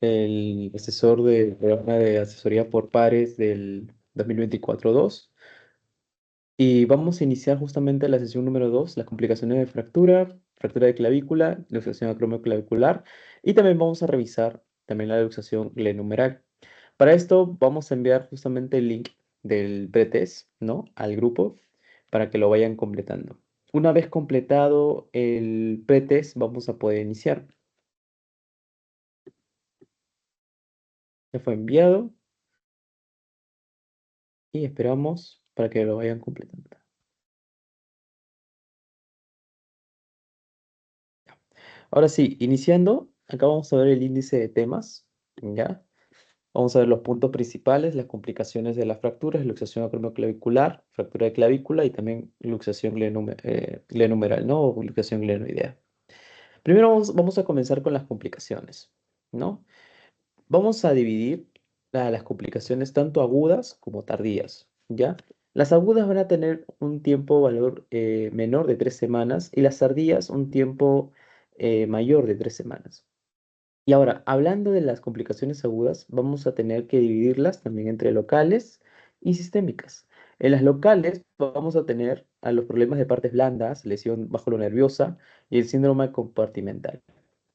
el asesor del programa de asesoría por pares del 2024-2. Y vamos a iniciar justamente la sesión número 2, las complicaciones de fractura, fractura de clavícula, luxación acromioclavicular, y también vamos a revisar también la luxación glenohumeral. Para esto vamos a enviar justamente el link del pretest, ¿no? Al grupo para que lo vayan completando. Una vez completado el pretest, vamos a poder iniciar. Ya fue enviado y esperamos para que lo vayan completando. Ahora sí, iniciando, acá vamos a ver el índice de temas, ¿ya? Vamos a ver los puntos principales, las complicaciones de las fracturas, luxación acromioclavicular, fractura de clavícula y también luxación glenohumeral, ¿no? O luxación glenoidea. Primero vamos a comenzar con las complicaciones, ¿no? Vamos a dividir las complicaciones tanto agudas como tardías, ¿ya? Las agudas van a tener un tiempo valor menor de 3 semanas y las tardías un tiempo mayor de 3 semanas. Y ahora, hablando de las complicaciones agudas, vamos a tener que dividirlas también entre locales y sistémicas. En las locales vamos a tener a los problemas de partes blandas, lesión bajo lo nerviosa y el síndrome compartimental,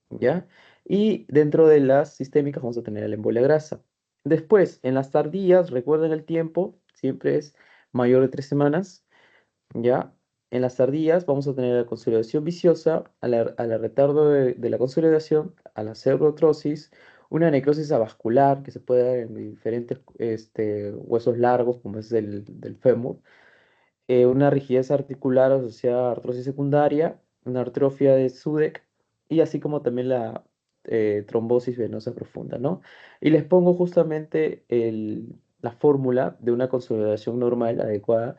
¿ya? Y dentro de las sistémicas vamos a tener la embolia grasa. Después, en las tardías, recuerden el tiempo, siempre es mayor de 3 semanas. ¿Ya? En las tardías vamos a tener la consolidación viciosa, a la retardo de la consolidación, a la pseudoartrosis, una necrosis avascular que se puede dar en diferentes huesos largos, como es el del fémur, una rigidez articular asociada a artrosis secundaria, una atrofia de Sudeck y así como también la trombosis venosa profunda, ¿no? Y les pongo justamente la fórmula de una consolidación normal adecuada.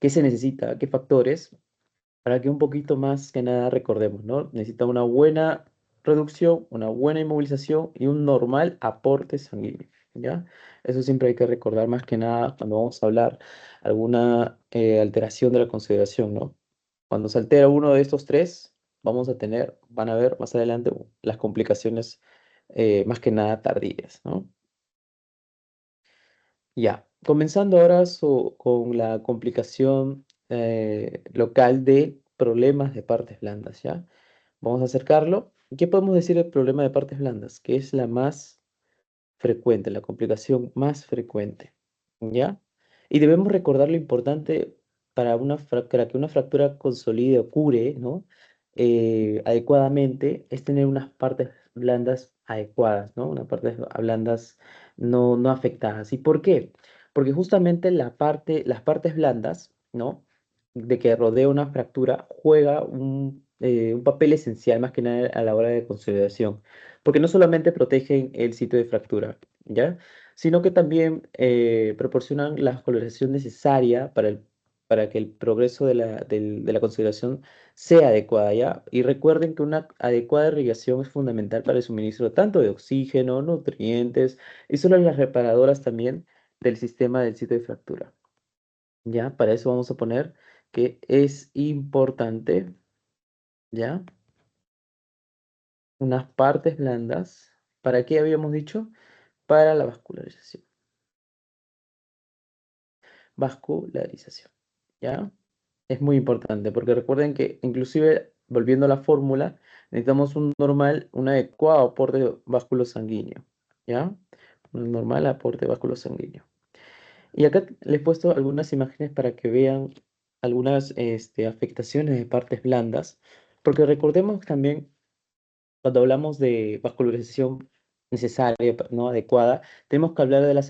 ¿Qué se necesita? ¿Qué factores? Para que un poquito más que nada recordemos, ¿no? Necesita una buena reducción, una buena inmovilización y un normal aporte sanguíneo, ¿ya? Eso siempre hay que recordar más que nada cuando vamos a hablar alguna alteración de la consideración, ¿no? Cuando se altera uno de estos tres, van a ver más adelante las complicaciones más que nada tardías, ¿no? Ya, comenzando ahora con la complicación local de problemas de partes blandas, ¿ya? Vamos a acercarlo. ¿Qué podemos decir del problema de partes blandas? Que es la más frecuente, la complicación más frecuente, ¿ya? Y debemos recordar lo importante para que una fractura consolide o cure, ¿no? Adecuadamente, es tener unas partes blandas adecuadas, ¿no? Unas partes blandas no afectadas. ¿Y por qué? Porque justamente las partes blandas, ¿no? De que rodea una fractura juega un papel esencial más que nada a la hora de consolidación porque no solamente protegen el sitio de fractura, ¿ya? Sino que también proporcionan la colorización necesaria para que el progreso de la consolidación sea adecuada, ¿ya? Y recuerden que una adecuada irrigación es fundamental para el suministro tanto de oxígeno, nutrientes y son las reparadoras también del sistema del sitio de fractura, ¿ya? Para eso vamos a poner que es importante, ¿ya? Unas partes blandas. ¿Para qué habíamos dicho? Para la vascularización. Vascularización, ¿ya? Es muy importante porque recuerden que inclusive volviendo a la fórmula, necesitamos un adecuado aporte vasculo sanguíneo, ¿ya? Un normal aporte vasculo sanguíneo. Y acá les he puesto algunas imágenes para que vean algunas afectaciones de partes blandas, porque recordemos también cuando hablamos de vascularización necesaria, no adecuada, tenemos que hablar de la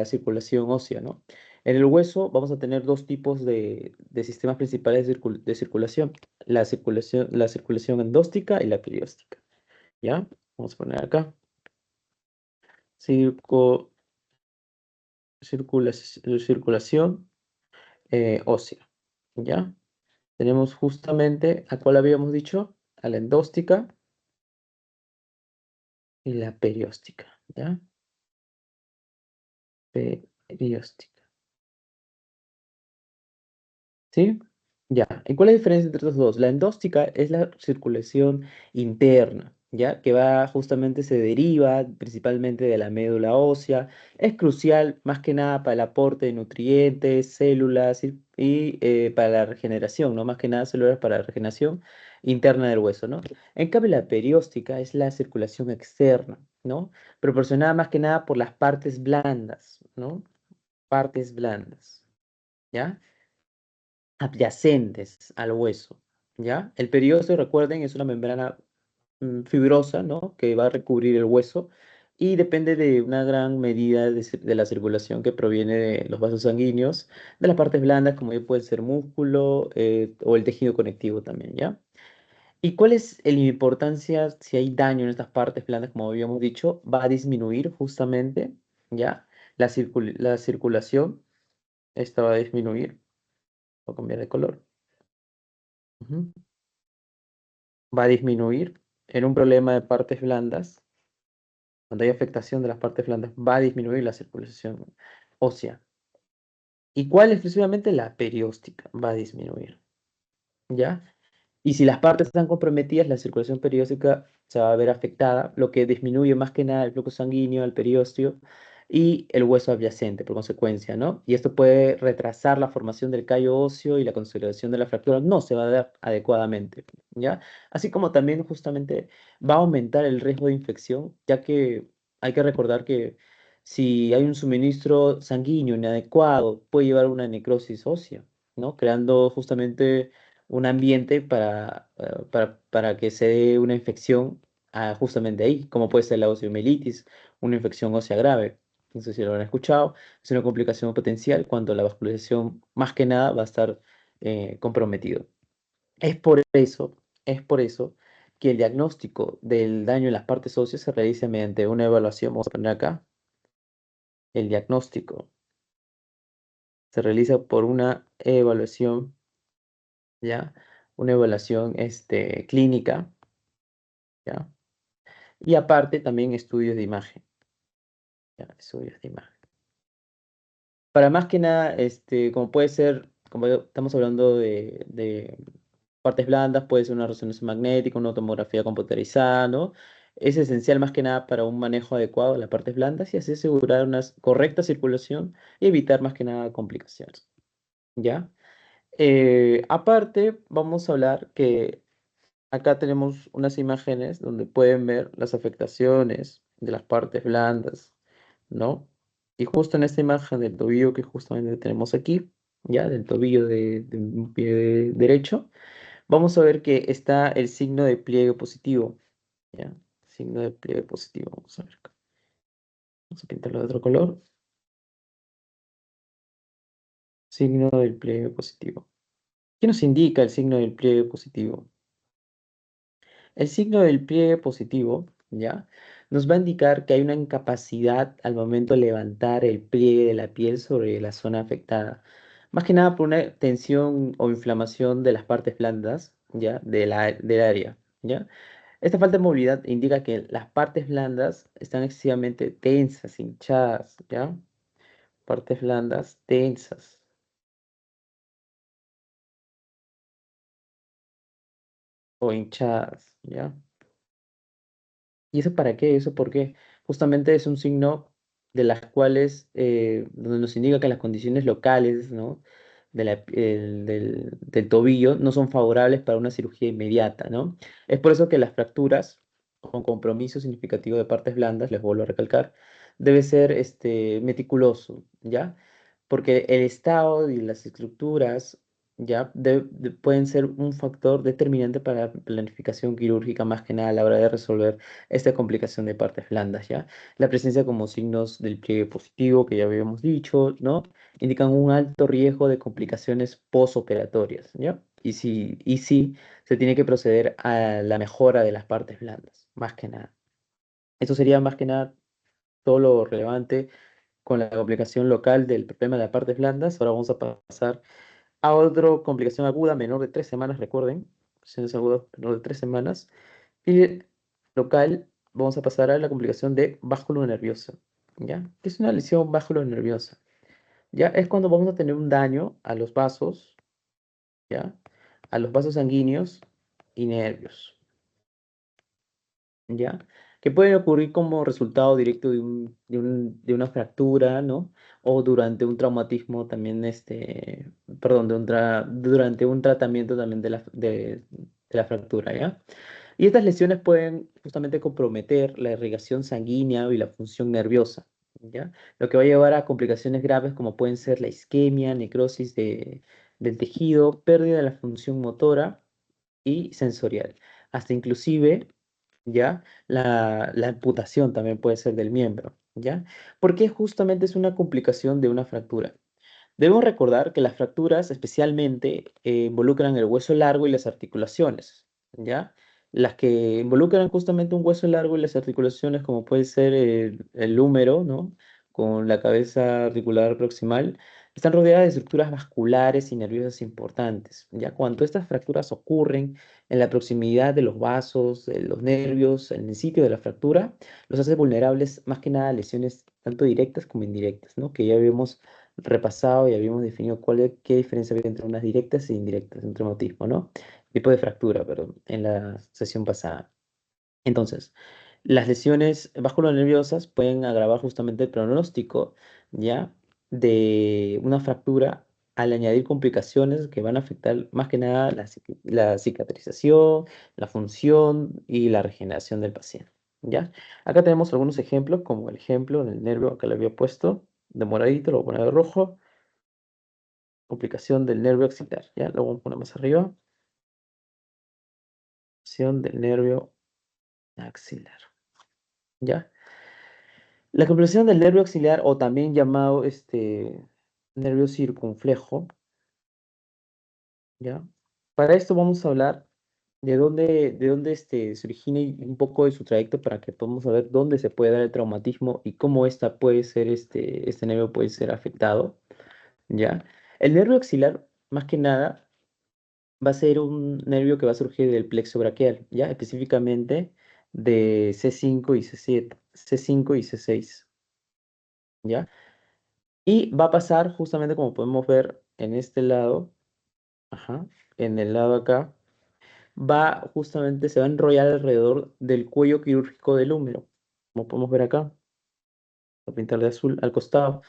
circulación ósea, ¿no? En el hueso vamos a tener dos tipos de sistemas principales de circulación, la circulación endóstica y la perióstica, ¿ya? Vamos a poner acá, circo, circulación ósea, ¿ya? Tenemos justamente, ¿a cuál habíamos dicho? A la endóstica y la perióstica, ¿ya? Perióstica. ¿Sí? Ya. ¿Y cuál es la diferencia entre estos dos? La endóstica es la circulación interna, ¿ya? Que va justamente, se deriva principalmente de la médula ósea. Es crucial más que nada para el aporte de nutrientes, células y para la regeneración, ¿no? Más que nada células para la regeneración interna del hueso, ¿no? En cambio, la perióstica es la circulación externa, ¿no? Proporcionada más que nada por las partes blandas, ¿no? Partes blandas, ¿ya? Adyacentes al hueso, ¿ya? El periósteo, recuerden, es una membrana fibrosa, ¿no? Que va a recubrir el hueso y depende de una gran medida de la circulación que proviene de los vasos sanguíneos, de las partes blandas, como ya puede ser músculo o el tejido conectivo también, ¿ya? ¿Y cuál es la importancia si hay daño en estas partes blandas, como habíamos dicho? Va a disminuir justamente, ¿ya? La circulación, esta va a disminuir, voy a cambiar de color. Ujú. Va a disminuir en un problema de partes blandas. Cuando hay afectación de las partes blandas, va a disminuir la circulación ósea. ¿Y cuál exclusivamente? La perióstica va a disminuir, ¿ya? Y si las partes están comprometidas, la circulación perióstica se va a ver afectada, lo que disminuye más que nada el flujo sanguíneo, el periósteo y el hueso adyacente, por consecuencia, ¿no? Y esto puede retrasar la formación del callo óseo y la consolidación de la fractura no se va a dar adecuadamente, ¿ya? Así como también justamente va a aumentar el riesgo de infección, ya que hay que recordar que si hay un suministro sanguíneo inadecuado, puede llevar a una necrosis ósea, ¿no? Creando justamente un ambiente para que se dé una infección justamente ahí, como puede ser la osteomielitis, una infección ósea grave. No sé si lo han escuchado, es una complicación potencial cuando la vascularización más que nada va a estar comprometido. Es por eso, es por eso que el diagnóstico del daño en las partes óseas se realiza mediante una evaluación. Vamos a poner acá, el diagnóstico se realiza por una evaluación, ¿ya? Una evaluación clínica, ¿ya? Y aparte también estudios de imagen, ¿ya? Estudios de imagen. Para más que nada, como puede ser, como estamos hablando de partes blandas, puede ser una resonancia magnética, una tomografía computarizada, ¿no? Es esencial más que nada para un manejo adecuado de las partes blandas y así asegurar una correcta circulación y evitar más que nada complicaciones, ¿ya? Aparte, vamos a hablar que acá tenemos unas imágenes donde pueden ver las afectaciones de las partes blandas, ¿no? Y justo en esta imagen del tobillo que justamente tenemos aquí, ya, del tobillo de un pie derecho, vamos a ver que está el signo de pliegue positivo, ¿ya? Signo de pliegue positivo, vamos a ver acá. Vamos a pintarlo de otro color. Signo del pliegue positivo. ¿Qué nos indica el signo del pliegue positivo? El signo del pliegue positivo, ¿ya? Nos va a indicar que hay una incapacidad al momento de levantar el pliegue de la piel sobre la zona afectada. Más que nada por una tensión o inflamación de las partes blandas, ¿ya? Del área, ¿ya? Esta falta de movilidad indica que las partes blandas están excesivamente tensas, hinchadas, ¿ya? Partes blandas tensas o hinchadas, ¿ya? ¿Y eso para qué? ¿Eso por qué? Justamente es un signo de las cuales, donde nos indica que las condiciones locales, ¿no? Del tobillo no son favorables para una cirugía inmediata, ¿no? Es por eso que las fracturas con compromiso significativo de partes blandas, les vuelvo a recalcar, debe ser meticuloso, ¿ya? Porque el estado y las estructuras ya pueden ser un factor determinante para la planificación quirúrgica más que nada a la hora de resolver esta complicación de partes blandas, ¿ya? La presencia como signos del pliegue positivo, que ya habíamos dicho, ¿no? Indican un alto riesgo de complicaciones posoperatorias, ¿ya? Y sí, se tiene que proceder a la mejora de las partes blandas, más que nada. Eso sería más que nada todo lo relevante con la complicación local del problema de las partes blandas. Ahora vamos a pasar a otra complicación aguda menor de 3 semanas, recuerden, complicaciones agudas menor de 3 semanas. Y local, vamos a pasar a la complicación de báculo nervioso, ¿ya? ¿Qué es una lesión báculo nerviosa? Ya es cuando vamos a tener un daño a los vasos, ¿ya? A los vasos sanguíneos y nervios, ¿ya? Que pueden ocurrir como resultado directo de una fractura, ¿no? O durante un traumatismo también, perdón, durante un tratamiento también de la fractura, ¿ya? Y estas lesiones pueden justamente comprometer la irrigación sanguínea y la función nerviosa, ¿ya? Lo que va a llevar a complicaciones graves como pueden ser la isquemia, necrosis del tejido, pérdida de la función motora y sensorial, hasta inclusive, ¿ya? La amputación también puede ser del miembro, ¿ya? Porque justamente es una complicación de una fractura. Debemos recordar que las fracturas especialmente involucran el hueso largo y las articulaciones, ¿ya? Las que involucran justamente un hueso largo y las articulaciones, como puede ser el húmero, ¿no? Con la cabeza articular proximal, están rodeadas de estructuras vasculares y nerviosas importantes, ¿ya? Cuando estas fracturas ocurren en la proximidad de los vasos, de los nervios, en el sitio de la fractura, los hace vulnerables más que nada a lesiones tanto directas como indirectas, ¿no? Que ya vimos repasado y habíamos definido qué diferencia había entre unas directas e indirectas, un traumatismo, ¿no? Tipo de fractura, perdón, en la sesión pasada. Entonces, las lesiones vasculonerviosas pueden agravar justamente el pronóstico, ¿ya? De una fractura al añadir complicaciones que van a afectar más que nada la cicatrización, la función y la regeneración del paciente, ¿ya? Acá tenemos algunos ejemplos, como el ejemplo del nervio que le había puesto de moradito, lo voy a poner de rojo, complicación del nervio axilar, ¿ya? Lo voy a poner más arriba, complicación del nervio axilar, ¿ya? La complicación del nervio axilar, o también llamado nervio circunflejo, ¿ya? Para esto vamos a hablar de dónde se origina y un poco de su trayecto para que podamos saber dónde se puede dar el traumatismo y cómo este nervio puede ser afectado, ¿ya? El nervio axilar, más que nada, va a ser un nervio que va a surgir del plexo braquial, ¿ya? Específicamente de C5 y C7, C5 y C6, ¿ya? Y va a pasar justamente como podemos ver en este lado, ajá, en el lado acá, se va a enrollar alrededor del cuello quirúrgico del húmero, como podemos ver acá, voy a pintar de azul al costado.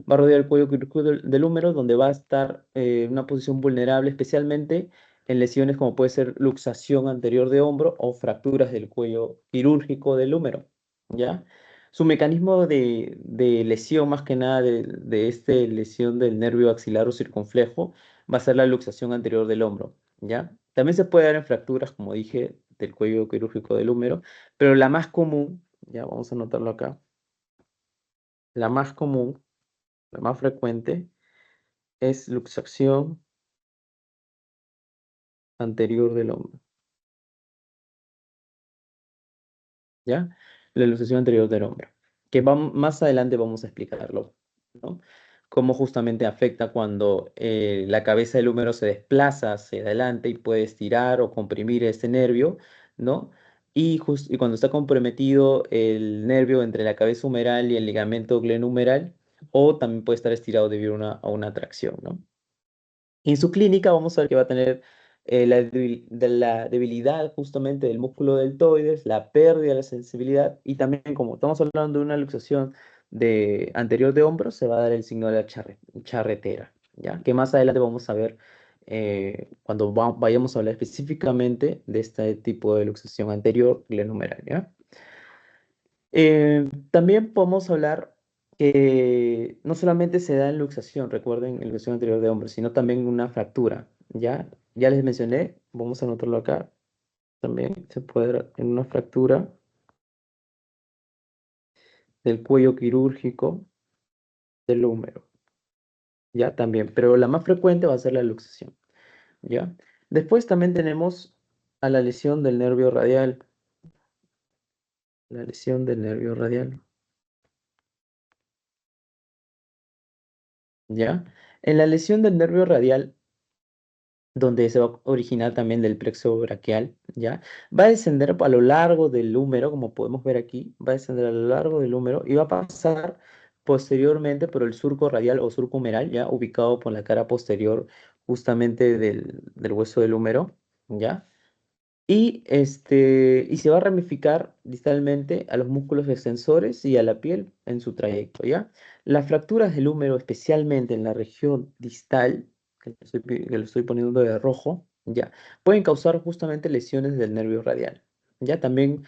Va a rodear el cuello quirúrgico del húmero, donde va a estar en una posición vulnerable, especialmente en lesiones como puede ser luxación anterior de hombro o fracturas del cuello quirúrgico del húmero, ¿ya? Su mecanismo de lesión, más que nada de esta lesión del nervio axilar o circunflejo, va a ser la luxación anterior del hombro, ¿ya? También se puede dar en fracturas, como dije, del cuello quirúrgico del húmero, pero la más común, ya vamos a anotarlo acá, la más común, la más frecuente, es luxación anterior del hombro, ¿ya? La luxación anterior del hombro, que más adelante vamos a explicarlo, ¿no? Cómo justamente afecta cuando la cabeza del húmero se desplaza hacia adelante y puede estirar o comprimir este nervio, ¿no? Y cuando está comprometido el nervio entre la cabeza humeral y el ligamento glenohumeral, o también puede estar estirado debido a una tracción, ¿no? En su clínica vamos a ver que va a tener la debilidad justamente del músculo deltoides, la pérdida de la sensibilidad y también como estamos hablando de una luxación anterior de hombro, se va a dar el signo de la charretera, ¿ya? Que más adelante vamos a ver cuando vayamos a hablar específicamente de este tipo de luxación anterior glenohumeral, ¿ya? También podemos hablar que no solamente se da en luxación, recuerden, en luxación anterior de hombro, sino también una fractura, ¿ya? Ya les mencioné, vamos a anotarlo acá, también se puede dar en una fractura del cuello quirúrgico del húmero, ¿ya? También, pero la más frecuente va a ser la luxación, ¿ya? Después también tenemos a la lesión del nervio radial, la lesión del nervio radial, ¿ya? En la lesión del nervio radial donde se va a originar también del plexo braquial, ¿ya? Va a descender a lo largo del húmero, como podemos ver aquí, va a descender a lo largo del húmero y va a pasar posteriormente por el surco radial o surco humeral, ¿ya? Ubicado por la cara posterior justamente del hueso del húmero, ¿ya? y se va a ramificar distalmente a los músculos extensores y a la piel en su trayecto, ¿ya? Las fracturas del húmero, especialmente en la región distal, que lo estoy poniendo de rojo, ¿ya? Pueden causar justamente lesiones del nervio radial, ¿ya? También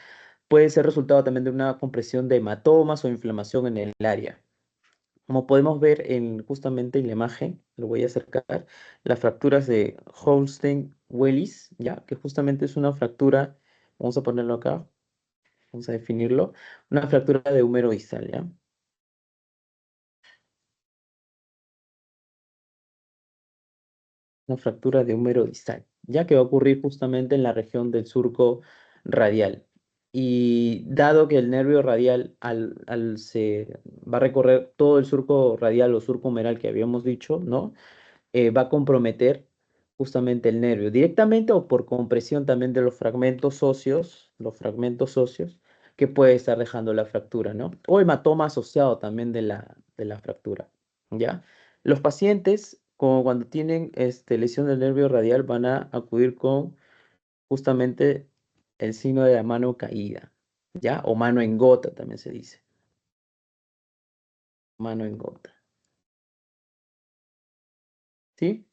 puede ser resultado también de una compresión de hematomas o inflamación en el área. Como podemos ver justamente en la imagen, lo voy a acercar, las fracturas de Holstein-Willis, ya, que justamente es una fractura, vamos a ponerlo acá, vamos a definirlo, una fractura de húmero distal, ¿ya? Una fractura de húmero distal, ya que va a ocurrir justamente en la región del surco radial. Y dado que el nervio radial se va a recorrer todo el surco radial o surco humeral que habíamos dicho, ¿no? Va a comprometer justamente el nervio, directamente o por compresión también de los fragmentos óseos que puede estar dejando la fractura, ¿no? O hematoma asociado también de la fractura, ¿ya? Los pacientes, como cuando tienen lesión del nervio radial, van a acudir con justamente el signo de la mano caída, ¿ya? O mano en gota también se dice, mano en gota, ¿sí?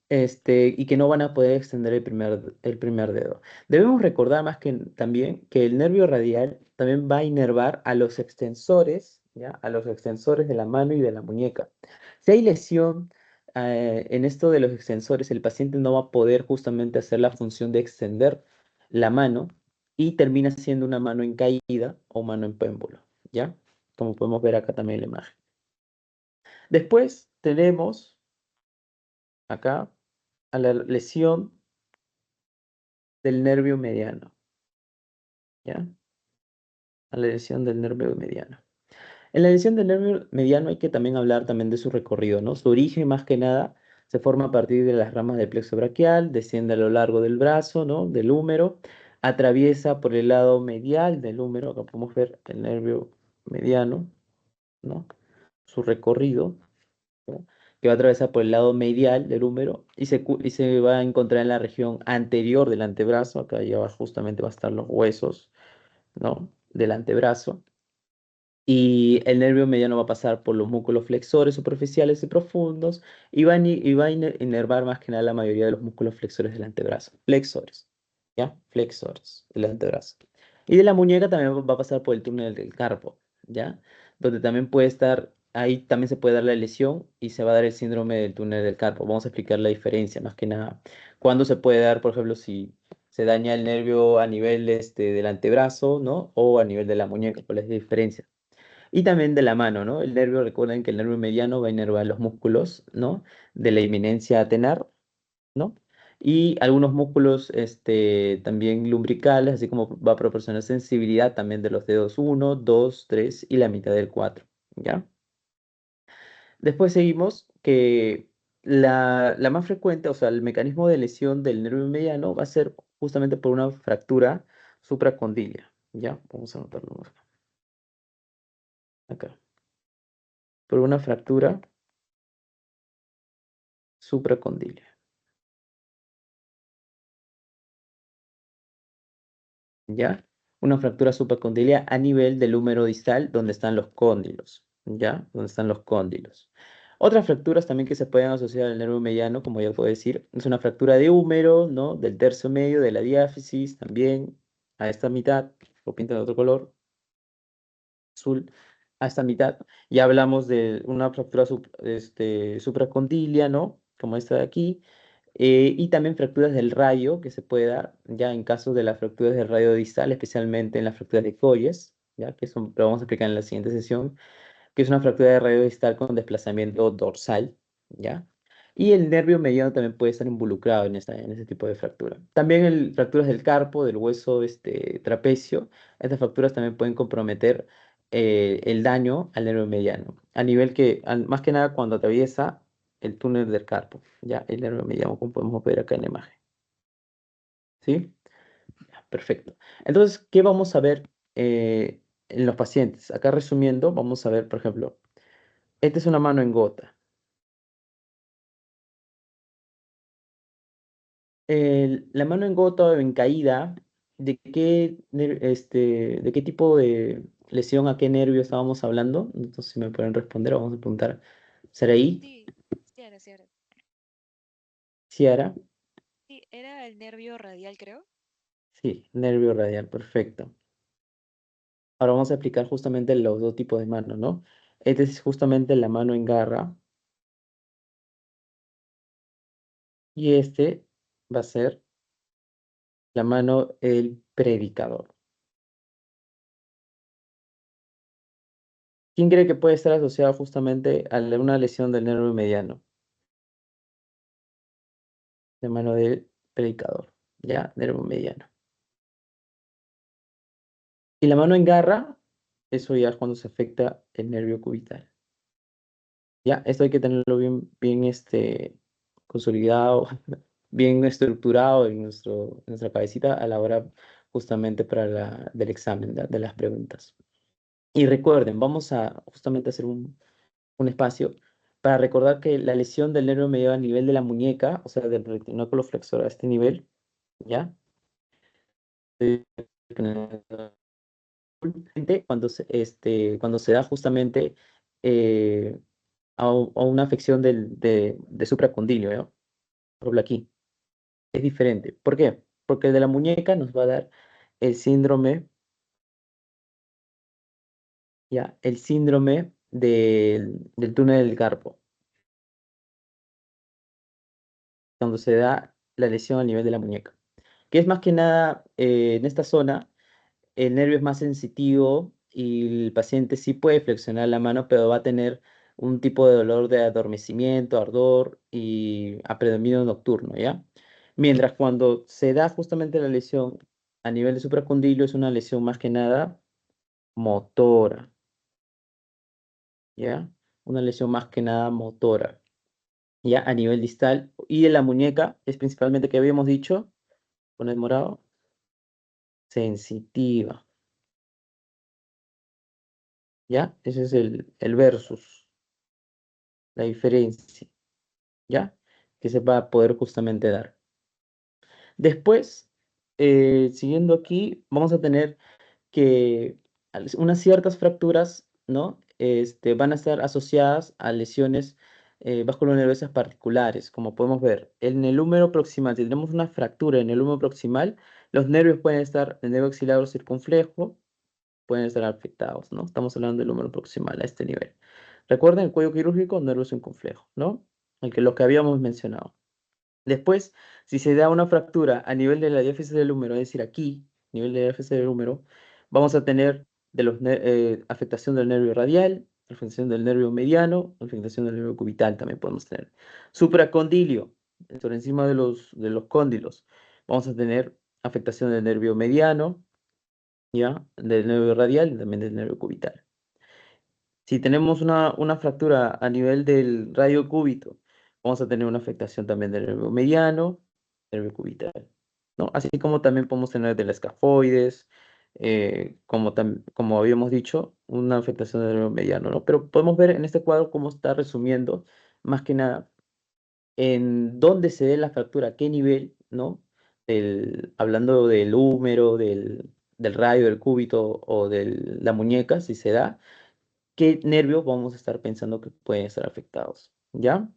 Y que no van a poder extender el primer dedo. Debemos recordar más que también que el nervio radial también va a inervar a los extensores, ¿ya? A los extensores de la mano y de la muñeca. Si hay lesión en esto de los extensores, el paciente no va a poder justamente hacer la función de extender la mano y termina siendo una mano en caída o mano en péndulo, ¿ya? Como podemos ver acá también en la imagen. Después tenemos acá a la lesión del nervio mediano, ¿ya? A la lesión del nervio mediano. En la lesión del nervio mediano hay que también hablar también de su recorrido, ¿no? Su origen, más que nada, se forma a partir de las ramas del plexo braquial, desciende a lo largo del brazo, ¿no? Del húmero, atraviesa por el lado medial del húmero, acá podemos ver el nervio mediano, ¿no? Su recorrido, ¿no? Que va a atravesar por el lado medial del húmero y se va a encontrar en la región anterior del antebrazo, acá ya justamente va a estar los huesos, ¿no? Del antebrazo. Y el nervio mediano va a pasar por los músculos flexores superficiales y profundos y va a inervar más que nada la mayoría de los músculos flexores del antebrazo. Flexores, ¿ya? Flexores del antebrazo. Y de la muñeca también va a pasar por el túnel del carpo, ¿ya? Donde también puede estar, ahí también se puede dar la lesión y se va a dar el síndrome del túnel del carpo. Vamos a explicar la diferencia, más que nada. ¿Cuándo se puede dar, por ejemplo, si se daña el nervio a nivel del antebrazo, ¿no? O a nivel de la muñeca? ¿Cuál es la diferencia? Y también de la mano, ¿no? El nervio, recuerden que el nervio mediano va a inervar los músculos, ¿no? De la eminencia atenar, ¿no? Y algunos músculos también lumbricales, así como va a proporcionar sensibilidad también de los dedos uno, 2, 3 y la mitad del 4, ¿ya? Después seguimos que la más frecuente, o sea, el mecanismo de lesión del nervio mediano va a ser justamente por una fractura supracondilia, ¿ya? Vamos a anotarlo acá. Por una fractura supracondilia. ¿Ya? Una fractura supracondilia a nivel del húmero distal donde están los cóndilos, ¿ya? Donde están los cóndilos. Otras fracturas también que se pueden asociar al nervio mediano, como ya puedo decir, es una fractura de húmero, ¿no? Del tercio medio, de la diáfisis, también a esta mitad, lo pintan de otro color, azul, a esta mitad. Ya hablamos de una fractura supracondilia, ¿no? Como esta de aquí. Y también fracturas del rayo que se puede dar ya en caso de las fracturas del rayo distal, especialmente en las fracturas de Colles, ya que eso lo vamos a explicar en la siguiente sesión, que es una fractura de radio distal con desplazamiento dorsal, ¿ya? Y el nervio mediano también puede estar involucrado en ese tipo de fractura. También fracturas del carpo, del hueso trapecio, estas fracturas también pueden comprometer el daño al nervio mediano, a nivel que, más que nada cuando atraviesa el túnel del carpo, ¿ya? El nervio mediano, como podemos ver acá en la imagen, ¿sí? Ya, perfecto. Entonces, ¿qué vamos a ver en los pacientes? Acá resumiendo, vamos a ver, por ejemplo, esta es una mano en gota. La mano en gota o en caída, ¿de qué tipo de lesión, a qué nervio estábamos hablando? Entonces, si me pueden responder, vamos a preguntar. ¿Saraí? Sí, Ciara, Ciara. ¿Ciara? Sí, era el nervio radial, creo. Sí, nervio radial, perfecto. Ahora vamos a aplicar justamente los dos tipos de mano, ¿no? Este es justamente la mano en garra y este va a ser la mano el predicador. ¿Quién cree que puede estar asociado justamente a una lesión del nervio mediano? La mano del predicador, ¿ya? Nervio mediano. Y la mano en garra, eso ya es cuando se afecta el nervio cubital. Ya, esto hay que tenerlo bien, bien consolidado, bien estructurado en en nuestra cabecita a la hora justamente del examen, de las preguntas. Y recuerden, vamos a justamente hacer un espacio para recordar que la lesión del nervio mediano a nivel de la muñeca, o sea, del retináculo flexor a este nivel, ¿ya? Cuando se da justamente eh, a una afección de supracondilio, ¿ya? Por ejemplo, aquí. Es diferente. ¿Por qué? Porque el de la muñeca nos va a dar el síndrome, ¿ya? El síndrome del túnel del carpo, cuando se da la lesión a nivel de la muñeca. Que es más que nada en esta zona el nervio es más sensitivo y el paciente sí puede flexionar la mano, pero va a tener un tipo de dolor de adormecimiento, ardor y a predominio nocturno, ¿ya? Mientras cuando se da justamente la lesión a nivel de supracondilio es una lesión más que nada motora, ¿ya? Una lesión más que nada motora, ¿ya? A nivel distal y de la muñeca es principalmente que habíamos dicho, con el morado, sensitiva, ¿ya? Ese es el versus, la diferencia, ¿ya? Que se va a poder justamente dar. Después, siguiendo aquí, vamos a tener que unas ciertas fracturas, ¿no? Van a estar asociadas a lesiones vasculonerviosas particulares, como podemos ver. En el húmero proximal, si tenemos una fractura en el húmero proximal, los nervios pueden estar, el nervio axilar o circunflejo, pueden estar afectados, ¿no? Estamos hablando del húmero proximal a este nivel. Recuerden el cuello quirúrgico, nervio circunflejo, ¿no? Lo que habíamos mencionado. Después, si se da una fractura a nivel de la diáfisis del húmero, es decir, aquí, nivel de diáfisis del húmero, vamos a tener afectación del nervio radial, afectación del nervio mediano, afectación del nervio cubital también podemos tener. Supracondilio, por encima de de los cóndilos, vamos a tener afectación del nervio mediano, ¿ya? Del nervio radial y también del nervio cubital. Si tenemos una fractura a nivel del radio cúbito, vamos a tener una afectación también del nervio mediano, nervio cubital, ¿no? Así como también podemos tener del escafoides, como habíamos dicho, una afectación del nervio mediano, ¿no? Pero podemos ver en este cuadro cómo está resumiendo, más que nada, en dónde se dé la fractura, a qué nivel, ¿no? Hablando del húmero, del radio, del cúbito o de la muñeca, si se da qué nervios vamos a estar pensando que pueden estar afectados, ¿ya?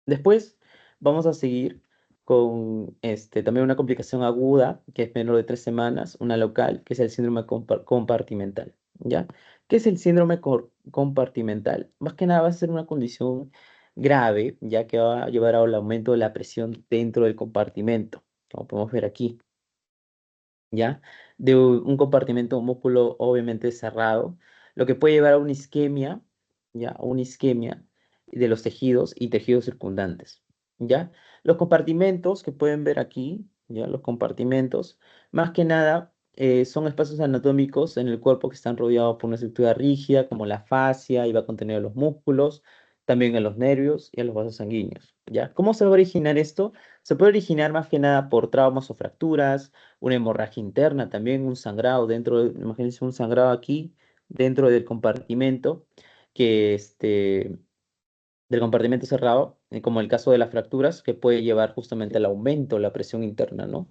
Después vamos a seguir con también una complicación aguda, que es menor de 3 semanas, una local, que es el síndrome compartimental, ¿ya? ¿Qué es el síndrome compartimental? Más que nada va a ser una condición grave, ya que va a llevar al aumento de la presión dentro del compartimento, como podemos ver aquí. ¿Ya? De un compartimento músculo obviamente cerrado, lo que puede llevar a una isquemia, ¿ya? A una isquemia de los tejidos y tejidos circundantes, ¿ya? Los compartimentos que pueden ver aquí, ¿ya? Los compartimentos, más que nada, son espacios anatómicos en el cuerpo que están rodeados por una estructura rígida, como la fascia, y va a contener a los músculos, también a los nervios y a los vasos sanguíneos, ¿ya? ¿Cómo se va a originar esto? Se puede originar más que nada por traumas o fracturas, una hemorragia interna, también un sangrado imagínense un sangrado aquí dentro del compartimento, que del compartimento cerrado, como el caso de las fracturas, que puede llevar justamente al aumento de la presión interna, ¿no?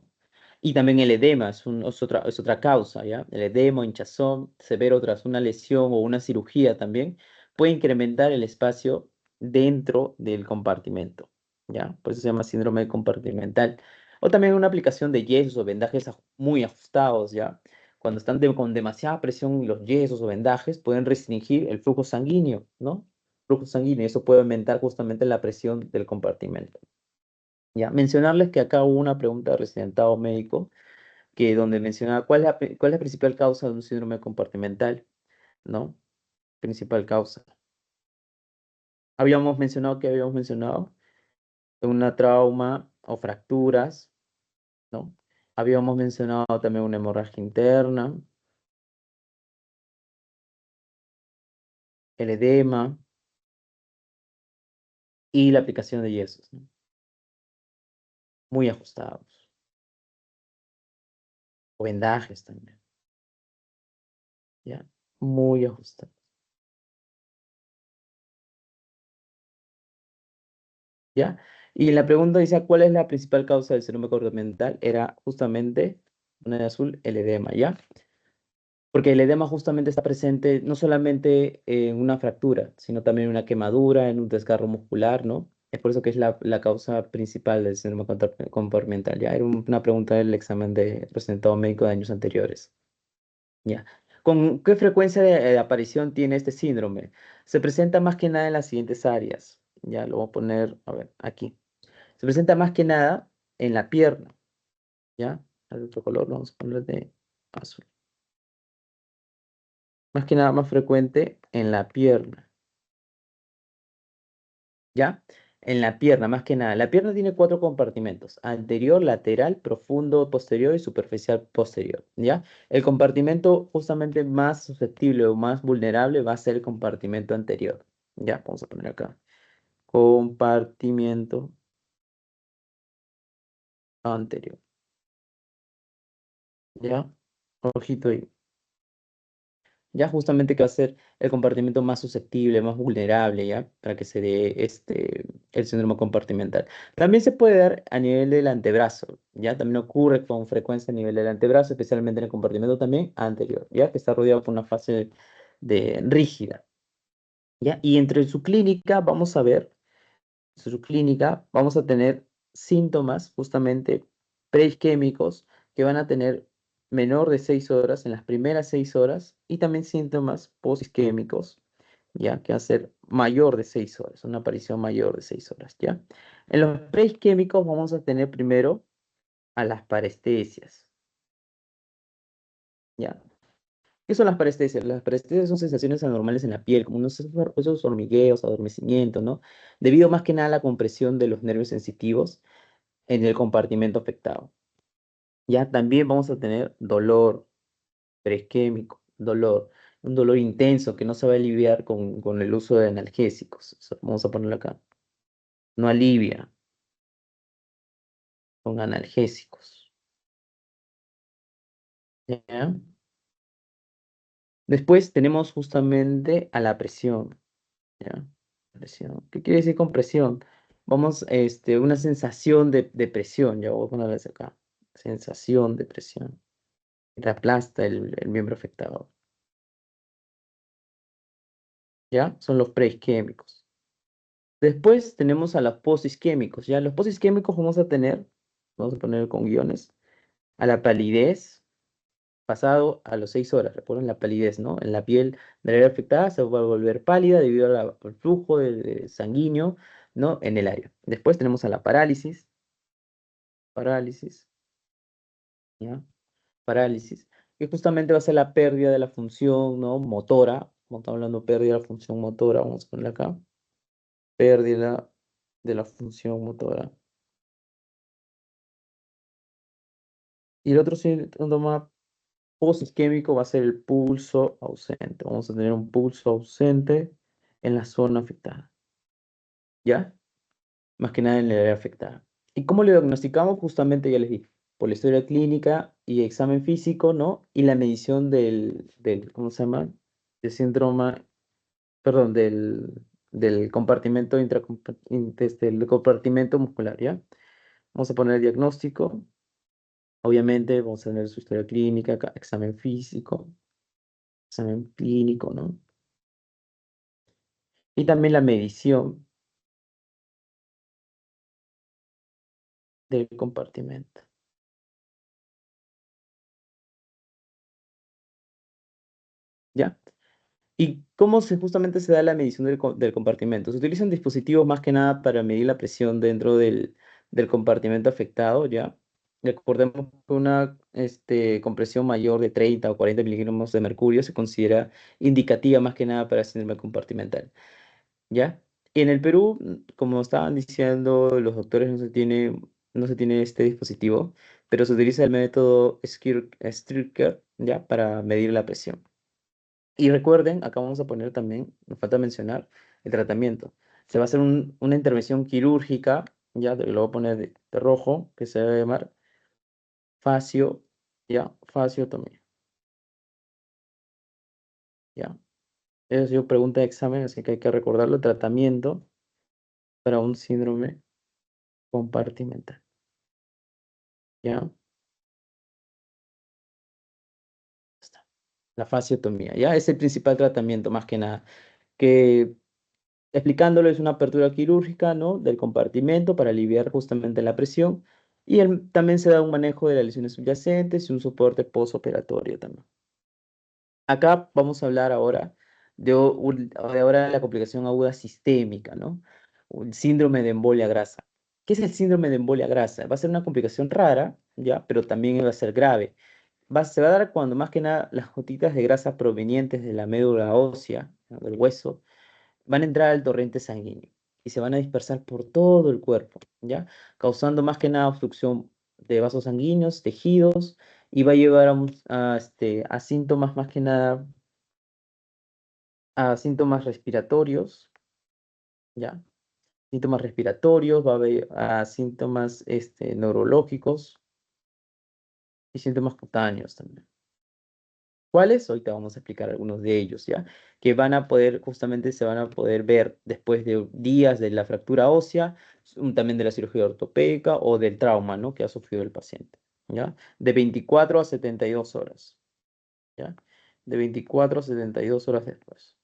Y también el edema es otra causa, ¿ya? El edema, hinchazón severo tras una lesión o una cirugía también puede incrementar el espacio dentro del compartimento, ¿ya? Por eso se llama síndrome compartimental. O también una aplicación de yesos o vendajes muy ajustados, ¿ya? Cuando están con demasiada presión los yesos o vendajes pueden restringir el flujo sanguíneo, ¿no? Flujo sanguíneo, eso puede aumentar justamente la presión del compartimento. Ya, mencionarles que acá hubo una pregunta de residentado médico que donde mencionaba cuál es la principal causa de un síndrome compartimental, ¿no? Principal causa. Habíamos mencionado una trauma o fracturas, ¿no? Habíamos mencionado también una hemorragia interna, el edema y la aplicación de yesos, ¿no? Muy ajustados, o vendajes también, ¿ya? Muy ajustados, ¿ya? Y la pregunta dice, ¿cuál es la principal causa del síndrome compartimental? Era justamente, una de azul, el edema, ¿ya? Porque el edema justamente está presente no solamente en una fractura, sino también en una quemadura, en un desgarro muscular, ¿no? Es por eso que es la causa principal del síndrome compartimental. Ya era una pregunta del examen de presentado médico de años anteriores. Ya. ¿Con qué frecuencia de aparición tiene este síndrome? Se presenta más que nada en las siguientes áreas. Ya lo voy a poner, a ver, aquí. Se presenta más que nada en la pierna. ¿Ya? Al otro color lo vamos a poner de azul. Más que nada más frecuente en la pierna. ¿Ya? En la pierna, más que nada. La pierna tiene cuatro compartimentos: anterior, lateral, profundo posterior y superficial posterior, ¿ya? El compartimento justamente más susceptible o más vulnerable va a ser el compartimento anterior. Ya, vamos a poner acá. Compartimiento anterior. ¿Ya? Ojito ahí. Ya justamente que va a ser el compartimento más susceptible, más vulnerable, ¿ya? Para que se dé el síndrome compartimental. También se puede dar a nivel del antebrazo, ¿ya? También ocurre con frecuencia a nivel del antebrazo, especialmente en el compartimento también anterior, ¿ya? Que está rodeado por una fase rígida, ¿ya? Y entre su clínica vamos a ver su clínica, vamos a tener síntomas justamente preisquémicos que van a tener menor de 6 horas en las primeras 6 horas y también síntomas posisquémicos, ya que va a ser mayor de 6 horas, una aparición mayor de 6 horas, ¿ya? En los preisquémicos vamos a tener primero a las parestesias, ¿ya? ¿Qué son las parestesias? Las parestesias son sensaciones anormales en la piel, como esos hormigueos, adormecimiento, ¿no? Debido más que nada a la compresión de los nervios sensitivos en el compartimento afectado. Ya también vamos a tener dolor preisquémico, un dolor intenso que no se va a aliviar con el uso de analgésicos. Eso vamos a ponerlo acá. No alivia con analgésicos. ¿Ya? Después tenemos justamente a la presión. ¿Ya? Presión. ¿Qué quiere decir con presión? Vamos, una sensación de presión. Ya voy a ponerles acá. Sensación de presión. Que aplasta el miembro afectado. ¿Ya? Son los preisquémicos. Después tenemos a los posisquémicos, ¿ya? Los posisquémicos vamos a poner con guiones, a la palidez, pasado a los 6 horas. Recuerden la palidez, ¿no? En la piel del área afectada se va a volver pálida debido al flujo de sanguíneo, ¿no? En el área. Después tenemos a la parálisis, ¿ya? Parálisis, que justamente va a ser la pérdida de la función, ¿no? Motora, como estamos hablando de pérdida de la función motora, vamos a ponerla acá. Pérdida de la función motora. Y el otro síntoma posisquémico va a ser el pulso ausente. Vamos a tener un pulso ausente en la zona afectada. ¿Ya? Más que nada en la área afectada. ¿Y cómo lo diagnosticamos? Justamente ya les dije, por la historia clínica y examen físico, ¿no? Y la medición ¿cómo se llama? Del síndrome, perdón, del compartimento del compartimento muscular, ¿ya? Vamos a poner el diagnóstico. Obviamente vamos a tener su historia clínica, examen físico, examen clínico, ¿no? Y también la medición del compartimento, ¿ya? ¿Y cómo justamente se da la medición del compartimento? Se utilizan dispositivos más que nada para medir la presión dentro del compartimento afectado, ¿ya? Recordemos que una compresión mayor de 30 o 40 miligramos de mercurio se considera indicativa más que nada para síndrome compartimental, ¿ya? Y en el Perú, como estaban diciendo los doctores, no se tiene este dispositivo, pero se utiliza el método Stryker, ¿ya? Para medir la presión. Y recuerden, acá vamos a poner también, nos falta mencionar, el tratamiento. Se va a hacer una intervención quirúrgica, ya, lo voy a poner de rojo, que se va a llamar fascio, ya, fasciotomía, ya. Esa ha sido pregunta de examen, así que hay que recordarlo, tratamiento para un síndrome compartimental, ya. Está. La fasciotomía, ya, es el principal tratamiento, más que nada, que explicándolo, es una apertura quirúrgica, ¿no? Del compartimento para aliviar justamente la presión. Y también se da un manejo de las lesiones subyacentes y un soporte postoperatorio también. Acá vamos a hablar ahora de la complicación aguda sistémica, ¿no? Un síndrome de embolia grasa. ¿Qué es el síndrome de embolia grasa? Va a ser una complicación rara, ¿ya? Pero también va a ser grave. Se va a dar cuando más que nada las gotitas de grasa provenientes de la médula ósea, ¿no? Del hueso, van a entrar al torrente sanguíneo y se van a dispersar por todo el cuerpo, ¿ya? Causando más que nada obstrucción de vasos sanguíneos, tejidos, y va a llevar a síntomas más que nada, a síntomas respiratorios, ¿ya? Síntomas respiratorios, va a haber síntomas neurológicos y síntomas cutáneos también. ¿Cuáles? Ahorita vamos a explicar algunos de ellos, ¿ya? Que justamente se van a poder ver después de días de la fractura ósea, también de la cirugía ortopédica o del trauma, ¿no? Que ha sufrido el paciente, ¿ya? De 24 a 72 horas, ¿ya? De 24 a 72 horas después,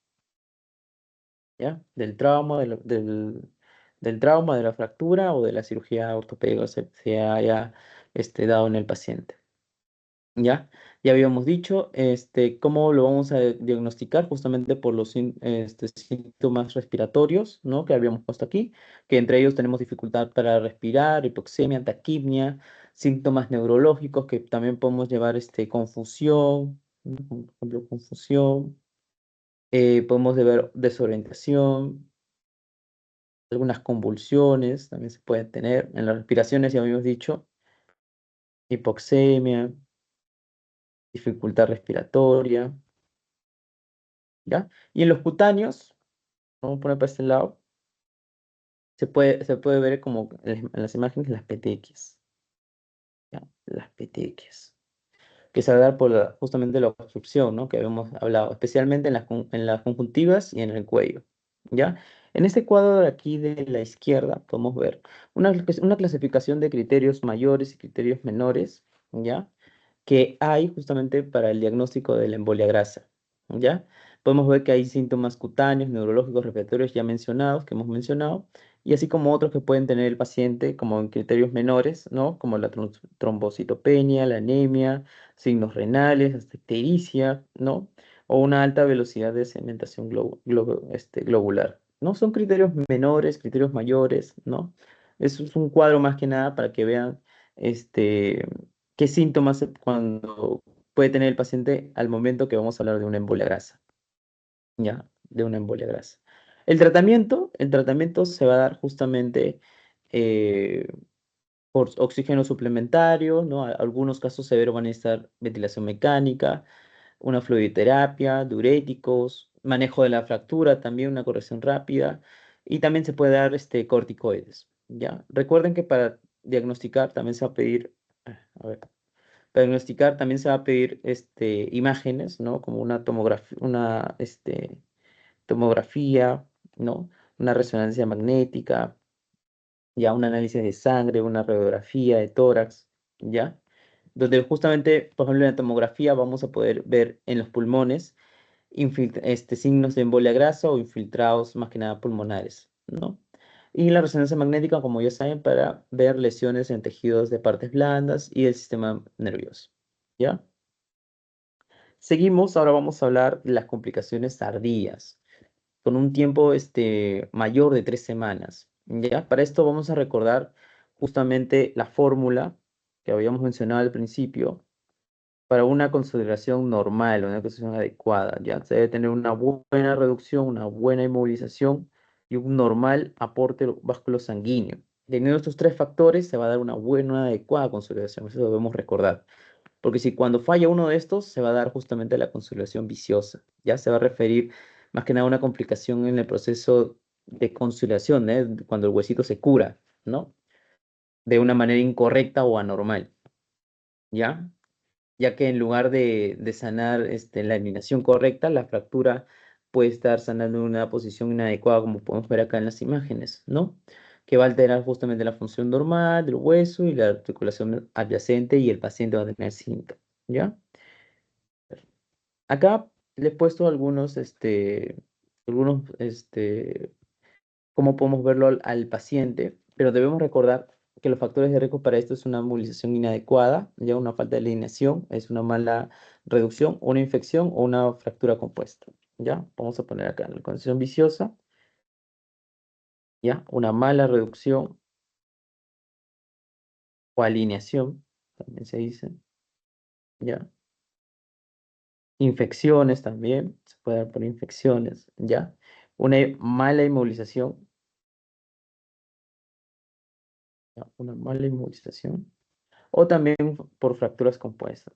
¿ya? Del trauma, de la fractura o de la cirugía ortopédica se haya dado en el paciente. ¿Ya? Ya habíamos dicho cómo lo vamos a diagnosticar justamente por los síntomas respiratorios, ¿no? Que habíamos puesto aquí, que entre ellos tenemos dificultad para respirar, hipoxemia, taquipnia, síntomas neurológicos que también podemos llevar confusión, ¿no? Por ejemplo, confusión, podemos ver desorientación, algunas convulsiones también se pueden tener. En las respiraciones ya habíamos dicho hipoxemia, dificultad respiratoria. ¿Ya? Y en los cutáneos, vamos a poner para este lado, se puede ver como en las imágenes las petequias, ¿ya? Las petequias, que se va a dar por justamente la obstrucción, ¿no? Que habíamos hablado, especialmente en las conjuntivas y en el cuello, ¿ya? En este cuadro de aquí de la izquierda podemos ver una clasificación de criterios mayores y criterios menores, ¿ya? Que hay justamente para el diagnóstico de la embolia grasa, ¿ya? Podemos ver que hay síntomas cutáneos, neurológicos, respiratorios ya mencionados, que hemos mencionado, y así como otros que pueden tener el paciente como en criterios menores, ¿no? Como la trombocitopenia, la anemia, signos renales, hasta ictericia, ¿no? O una alta velocidad de sedimentación globular, ¿no? Son criterios menores, criterios mayores, ¿no? Eso es un cuadro más que nada para que vean, este, qué síntomas cuando puede tener el paciente al momento que vamos a hablar de una embolia grasa, ¿ya? De una embolia grasa. El tratamiento se va a dar justamente eh, por oxígeno suplementario, ¿no? Algunos casos severos van a necesitar ventilación mecánica, una fluidoterapia, diuréticos, manejo de la fractura, también una corrección rápida, y también se puede dar corticoides, ¿ya? Recuerden que para diagnosticar también se va a pedir, a ver, para diagnosticar también se va a pedir imágenes, ¿no? Como una tomografía, ¿no? una resonancia magnética, ya un análisis de sangre, una radiografía de tórax, ¿ya? Donde justamente, por ejemplo, en la tomografía vamos a poder ver en los pulmones signos de embolia grasa o infiltrados más que nada pulmonares, ¿no? Y la resonancia magnética, como ya saben, para ver lesiones en tejidos de partes blandas y del sistema nervioso, ¿ya? Seguimos, ahora vamos a hablar de las complicaciones tardías, con un tiempo mayor de 3 semanas, ¿ya? Para esto vamos a recordar justamente la fórmula que habíamos mencionado al principio, para una consideración normal, una consideración adecuada, ¿ya? Se debe tener una buena reducción, una buena inmovilización y un normal aporte vascular sanguíneo. Teniendo estos tres factores, se va a dar una buena, una adecuada consolidación. Eso debemos recordar. Porque si cuando falla uno de estos, se va a dar justamente la consolidación viciosa. Ya se va a referir más que nada a una complicación en el proceso de consolidación, ¿eh? Cuando el huesito se cura, ¿no? De una manera incorrecta o anormal, ¿ya? Ya que en lugar de sanar la eliminación correcta, la fractura puede estar sanando en una posición inadecuada, como podemos ver acá en las imágenes, ¿no? Que va a alterar justamente la función normal del hueso y la articulación adyacente y el paciente va a tener síntomas, ¿ya? Acá le he puesto cómo podemos verlo al paciente, pero debemos recordar que los factores de riesgo para esto es una movilización inadecuada, ya una falta de alineación, es una mala reducción, una infección o una fractura compuesta. ¿Ya? Vamos a poner acá en la condición viciosa, ¿ya? Una mala reducción o alineación, también se dice, ¿ya? Infecciones también, se puede dar por infecciones, ¿ya? Una mala inmovilización, ¿ya? Una mala inmovilización, o también por fracturas compuestas.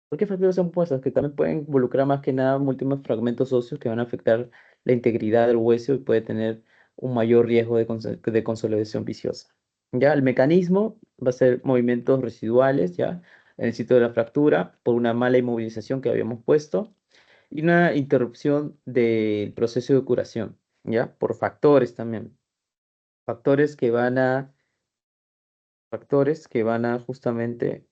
¿Por qué fracturas compuestas? Que también pueden involucrar más que nada múltiples fragmentos óseos que van a afectar la integridad del hueso y puede tener un mayor riesgo de consolidación viciosa. Ya, el mecanismo va a ser movimientos residuales, ya, en el sitio de la fractura, por una mala inmovilización que habíamos puesto, y una interrupción del proceso de curación, ya, por factores también. Factores que van a, factores que van a justamente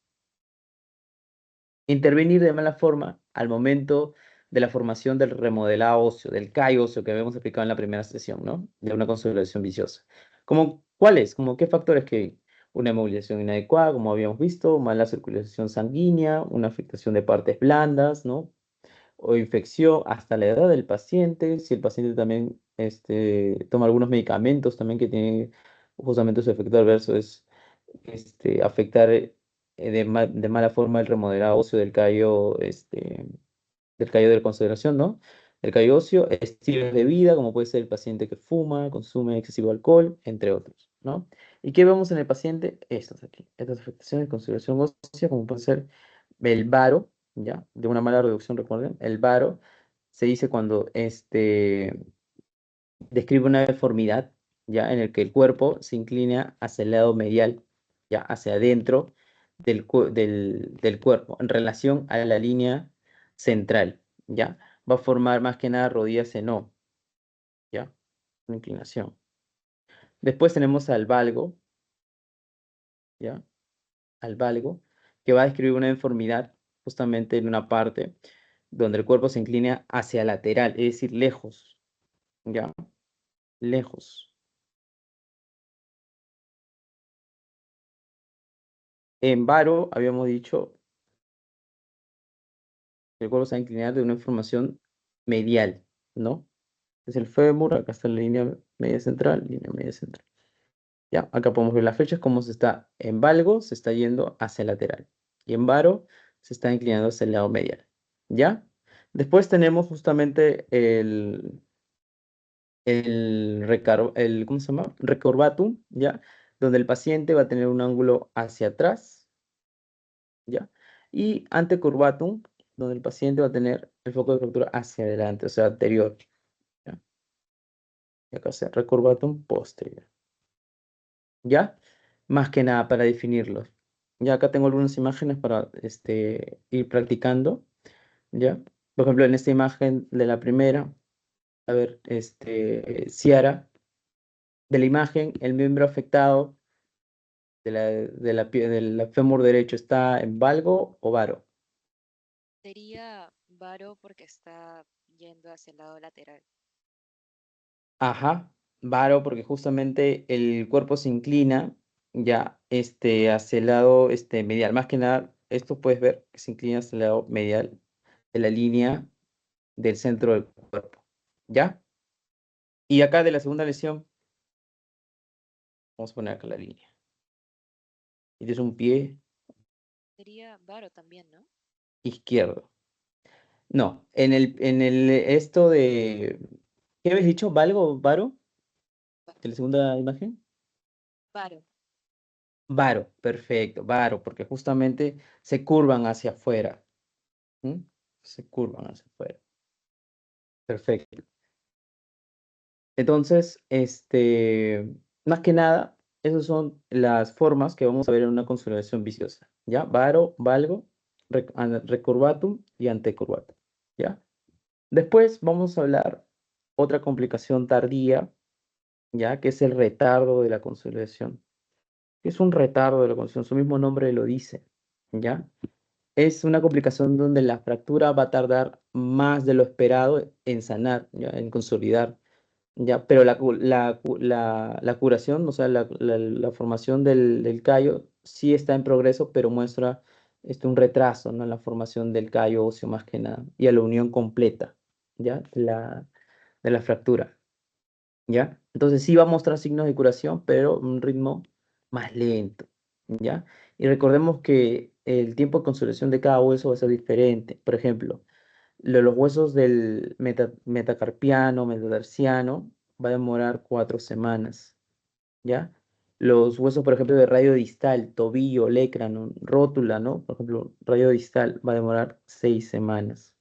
intervenir de mala forma al momento de la formación del remodelado óseo, del callo óseo que habíamos explicado en la primera sesión, ¿no? De una consolidación viciosa. ¿Cómo cuáles? ¿Cómo qué factores que una movilización inadecuada, como habíamos visto, mala circulación sanguínea, una afectación de partes blandas, ¿no? O infección hasta la edad del paciente, si el paciente también toma algunos medicamentos también que tienen justamente su efecto adverso es afectar de mala forma el remodelado óseo del callo de la consideración, ¿no? El callo óseo, estilos de vida, como puede ser el paciente que fuma, consume excesivo alcohol, entre otros, ¿no? ¿Y qué vemos en el paciente? Estas aquí, estas afectaciones de consideración ósea, como puede ser el varo, ¿ya? De una mala reducción, recuerden, el varo se dice cuando describe una deformidad, ¿ya? En el que el cuerpo se inclina hacia el lado medial, ¿ya? Hacia adentro del cuerpo, en relación a la línea central, ¿ya? Va a formar más que nada rodillas en O, ¿ya? Una inclinación. Después tenemos al valgo, ¿ya? Al valgo, que va a describir una deformidad justamente en una parte donde el cuerpo se inclina hacia lateral, es decir, lejos, ¿ya? Lejos. En varo habíamos dicho que el cuerpo se va a inclinar de una formación medial, ¿no? Es el fémur, acá está la línea media central, línea media central. Ya, acá podemos ver las flechas, cómo se está en valgo, se está yendo hacia el lateral. Y en varo se está inclinando hacia el lado medial. ¿Ya? Después tenemos justamente ¿cómo se llama? Recurvatum, ¿ya? Donde el paciente va a tener un ángulo hacia atrás, ¿ya? Y antecurvatum, donde el paciente va a tener el foco de fractura hacia adelante, o sea, anterior, ¿ya? Y acá se recurvatum posterior, ¿ya? Más que nada para definirlos. Ya acá tengo algunas imágenes para ir practicando, ¿ya? Por ejemplo, en esta imagen de la primera, A ver, Ciara, de la imagen, el miembro afectado del fémur derecho está en valgo o varo. Sería varo porque está yendo hacia el lado lateral. Ajá, varo, porque justamente el cuerpo se inclina ya hacia el lado medial. Más que nada, esto puedes ver que se inclina hacia el lado medial de la línea del centro del cuerpo. ¿Ya? Y acá de la segunda lesión, vamos a poner acá la línea. Y es un pie Sería varo también, ¿no? izquierdo. No, en el esto de. ¿Qué habéis dicho? ¿Valgo, varo? Va- De la segunda imagen. Varo. Varo, perfecto, varo, porque justamente se curvan hacia afuera. ¿M? Se curvan hacia afuera. Perfecto. Entonces, más que nada, esas son las formas que vamos a ver en una consolidación viciosa. ¿Ya? Varo, valgo, recurvatum y antecurvatum. ¿Ya? Después vamos a hablar otra complicación tardía, ¿ya? Que es el retardo de la consolidación. ¿Qué es un retardo de la consolidación? Su mismo nombre lo dice, ¿ya? Es una complicación donde la fractura va a tardar más de lo esperado en sanar, ¿ya? En consolidar. Ya, pero la curación, o sea, la formación del callo sí está en progreso, pero muestra un retraso, ¿no? En la formación del callo óseo más que nada, y a la unión completa, ¿ya? De la fractura, ¿ya? Entonces sí va a mostrar signos de curación, pero un ritmo más lento, ¿ya? Y recordemos que el tiempo de consolidación de cada hueso va a ser diferente. Por ejemplo, los huesos del metacarpiano, metatarsiano, va a demorar 4 semanas, ¿ya? Los huesos, por ejemplo, de radio distal, tobillo, lécrano, rótula, ¿no? Por ejemplo, radio distal va a demorar 6 semanas,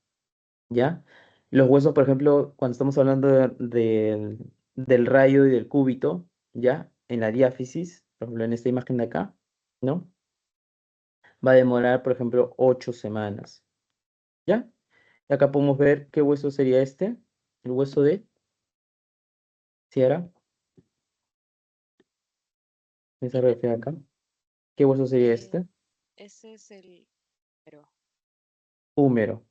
¿ya? Los huesos, por ejemplo, cuando estamos hablando del radio y del cúbito, ¿ya? En la diáfisis, por ejemplo, en esta imagen de acá, ¿no? Va a demorar, por ejemplo, 8 semanas, ¿ya? Y acá podemos ver qué hueso sería este, el hueso de Sierra, esa radiografía acá. ¿Qué hueso sería Eh, este? ese es el pero Húmero.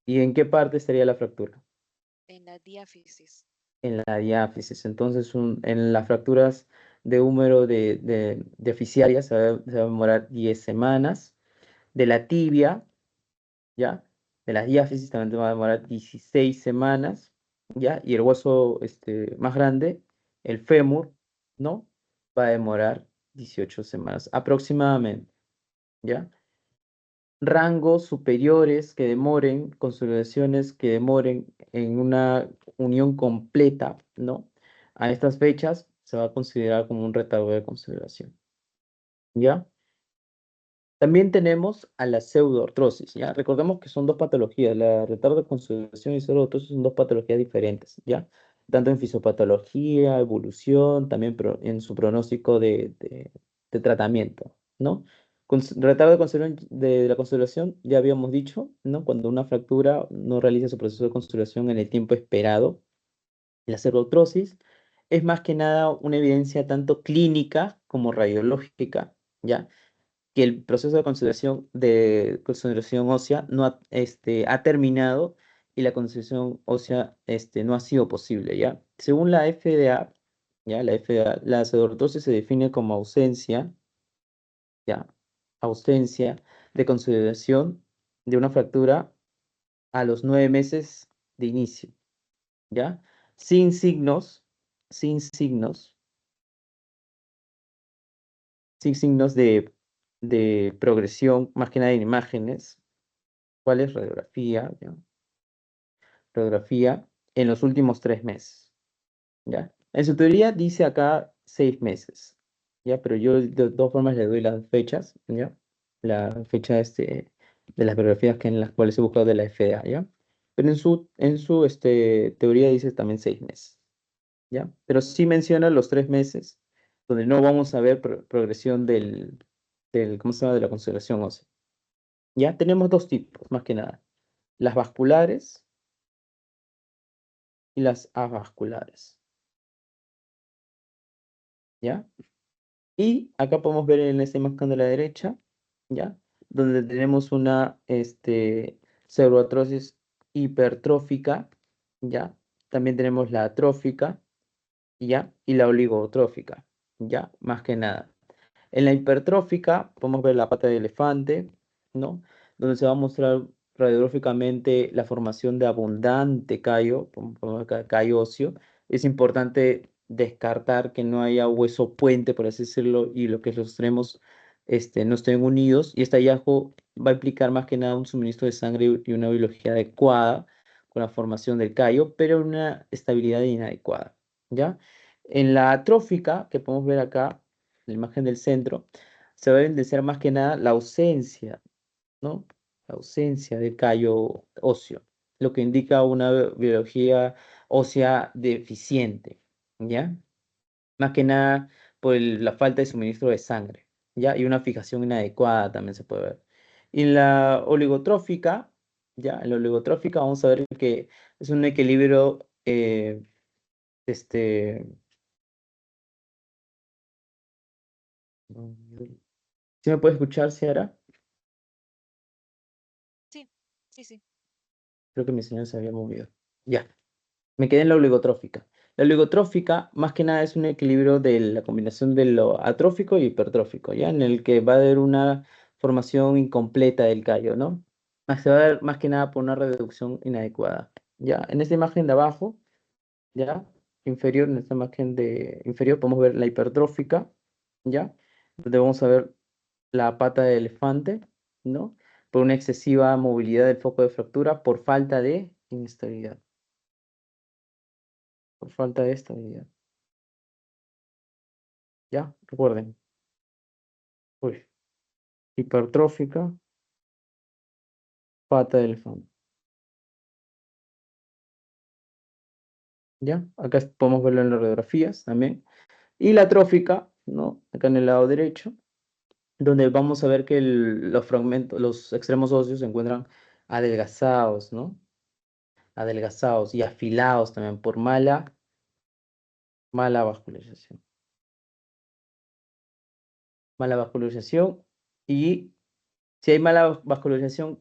¿Y en qué parte estaría la fractura? en la diáfisis. En la diáfisis. Entonces, en las fracturas de húmero de oficiaria se va a demorar 10 semanas. De la tibia, ¿ya? De las diáfisis también te va a demorar 16 semanas, ¿ya? Y el hueso más grande, el fémur, ¿no? Va a demorar 18 semanas aproximadamente, ¿ya? Rangos superiores que demoren, consolidaciones que demoren en una unión completa, ¿no? A estas fechas se va a considerar como un retardo de consolidación, ¿ya? También tenemos a la pseudoartrosis, ¿ya? Recordemos que son dos patologías, la retardo de consolidación y pseudoartrosis son dos patologías diferentes, ¿ya? Tanto en fisiopatología, evolución, también en su pronóstico de tratamiento, ¿no? Retardo de la consolidación, ya habíamos dicho, ¿no? Cuando una fractura no realiza su proceso de consolidación en el tiempo esperado. La pseudoartrosis es más que nada una evidencia tanto clínica como radiológica, ¿ya? Que el proceso de consolidación ósea no ha terminado y la consolidación ósea no ha sido posible, ¿ya? Según la FDA, ¿ya? La FDA, la pseudoartrosis se define como ausencia, ¿ya? Ausencia de consolidación de una fractura a los 9 meses de inicio, ¿ya? Sin signos, sin signos, sin signos de progresión, más que nada en imágenes. ¿Cuál es radiografía? ¿Ya? Radiografía en los últimos 3 meses, ¿ya? En su teoría dice acá 6 meses, ¿ya? Pero yo de todas formas le doy las fechas, ¿ya? La fecha de las radiografías en las cuales he buscado de la FDA, ¿ya? Pero en su teoría dice también 6 meses, ¿ya? Pero sí menciona los 3 meses, donde no vamos a ver progresión ¿cómo se llama? De la conservación ósea. Ya tenemos dos tipos, más que nada. Las vasculares y las avasculares. ¿Ya? Y acá podemos ver en esta imagen de la derecha, ¿ya? Donde tenemos una pseudoartrosis hipertrófica, ¿ya? También tenemos la atrófica, ¿ya? Y la oligotrófica, ¿ya? Más que nada. En la hipertrófica podemos ver la pata de elefante, ¿no? Donde se va a mostrar radiográficamente la formación de abundante callo, podemos ver acá, callo óseo. Es importante descartar que no haya hueso puente, por así decirlo, y lo que es los extremos no estén unidos. Y este hallazgo va a implicar más que nada un suministro de sangre y una biología adecuada con la formación del callo, pero una estabilidad inadecuada, ¿ya? En la atrófica, que podemos ver acá, la imagen del centro, se va a evidenciar más que nada la ausencia, ¿no? La ausencia de callo óseo, lo que indica una biología ósea deficiente, ¿ya? Más que nada por la falta de suministro de sangre, ¿ya? Y una fijación inadecuada también se puede ver. Y en la oligotrófica, ¿ya? En la oligotrófica vamos a ver que es un equilibrio, este... ¿Sí me puede escuchar, Ciara? Sí, sí, sí. Creo que mi señal se había movido. Ya, me quedé en la oligotrófica. La oligotrófica, más que nada, es un equilibrio de la combinación de lo atrófico y hipertrófico, ¿ya? En el que va a haber una formación incompleta del callo, ¿no? Se va a ver más que nada por una reducción inadecuada, ¿ya? En esta imagen de abajo, ¿ya? Inferior, en esta imagen de inferior, podemos ver la hipertrófica, ¿ya? Donde vamos a ver la pata de elefante, ¿no? Por una excesiva movilidad del foco de fractura por falta de inestabilidad, por falta de estabilidad. ¿Ya? Recuerden, uy, hipertrófica, pata de elefante. ¿Ya? Acá podemos verlo en las radiografías también. Y la trófica, ¿no? Acá en el lado derecho, donde vamos a ver que los fragmentos, los extremos óseos se encuentran adelgazados, ¿no? Adelgazados y afilados también por mala vascularización. Mala vascularización. Y si hay mala vascularización,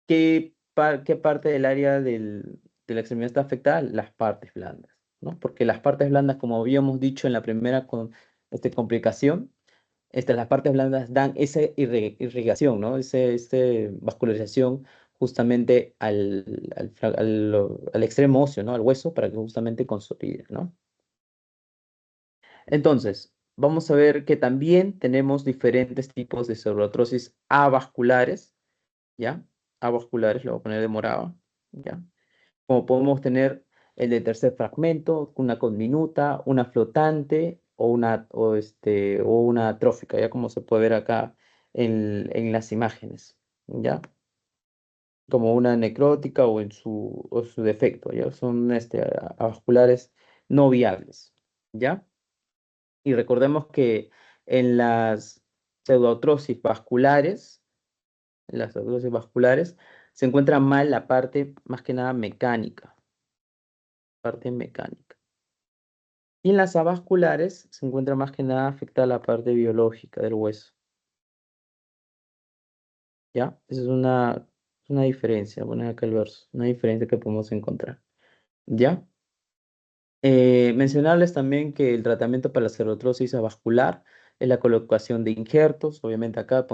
¿qué parte del área de la extremidad está afectada? Las partes blandas, ¿no? Porque las partes blandas, como habíamos dicho en la primera complicación, las partes blandas dan esa irrigación, ¿no? Vascularización justamente al extremo óseo, ¿no? Al hueso, para que justamente consolide, ¿no? Entonces, vamos a ver que también tenemos diferentes tipos de pseudoartrosis avasculares, ¿ya? Avasculares, lo voy a poner de morado, ¿ya? Como podemos tener el de tercer fragmento, una conminuta, una flotante o una atrófica, ya como se puede ver acá en las imágenes, ¿ya? Como una necrótica o su defecto, ¿ya? Son avasculares no viables, ¿ya? Y recordemos que en las pseudoartrosis vasculares, en las pseudoartrosis vasculares, se encuentra mal la parte más que nada mecánica, parte mecánica. Y en las avasculares se encuentra más que nada afectada la parte biológica del hueso, ¿ya? Esa es una diferencia, bueno, acá el verso, una diferencia que podemos encontrar, ¿ya? Mencionarles también que el tratamiento para la esclerotrosis avascular es la colocación de injertos. Obviamente acá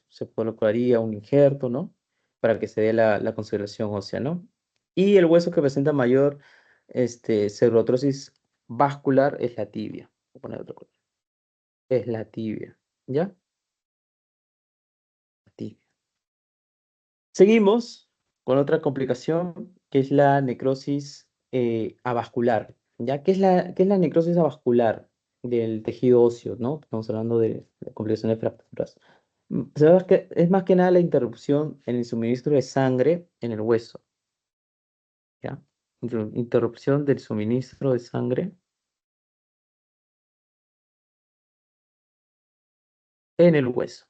se colocaría un injerto, ¿no? Para que se dé la conservación ósea, ¿no? Y el hueso que presenta mayor esclerotrosis vascular es la tibia. Voy a poner otro color. Es la tibia, ¿ya? La tibia. Seguimos con otra complicación que es la necrosis avascular. ¿Ya? ¿Qué es la necrosis avascular del tejido óseo, ¿no? Estamos hablando de complicaciones de fracturas. Sabes que es más que nada la interrupción en el suministro de sangre en el hueso. ¿Ya? Interrupción del suministro de sangre en el hueso.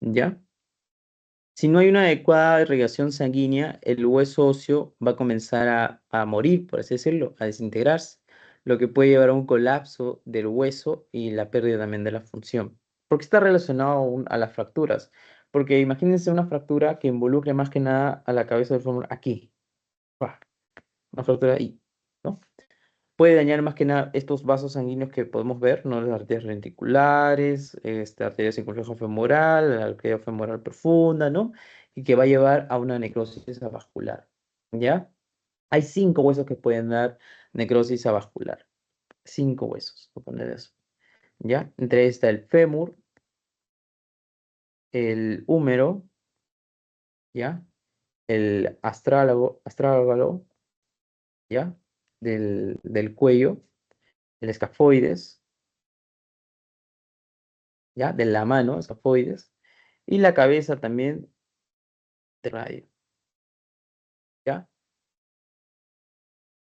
¿Ya? Si no hay una adecuada irrigación sanguínea, el hueso óseo va a comenzar a morir, por así decirlo, a desintegrarse, lo que puede llevar a un colapso del hueso y la pérdida también de la función. ¿Por qué está relacionado a las fracturas? Porque imagínense una fractura que involucre más que nada a la cabeza del fémur aquí, ¡pah! Una fractura ahí, ¿no? Puede dañar más que nada estos vasos sanguíneos que podemos ver, ¿no? Las arterias ventriculares, arterias sin complejo femoral, la arteria femoral profunda, ¿no? Y que va a llevar a una necrosis avascular, ¿ya? Hay 5 huesos que pueden dar necrosis avascular. 5 huesos, voy a poner eso, ¿ya? Entre ellos está el fémur, el húmero, ¿ya? El astrágalo, ¿ya? Del cuello, el escafoides, ¿ya? De la mano, escafoides, y la cabeza también de radio, ¿ya?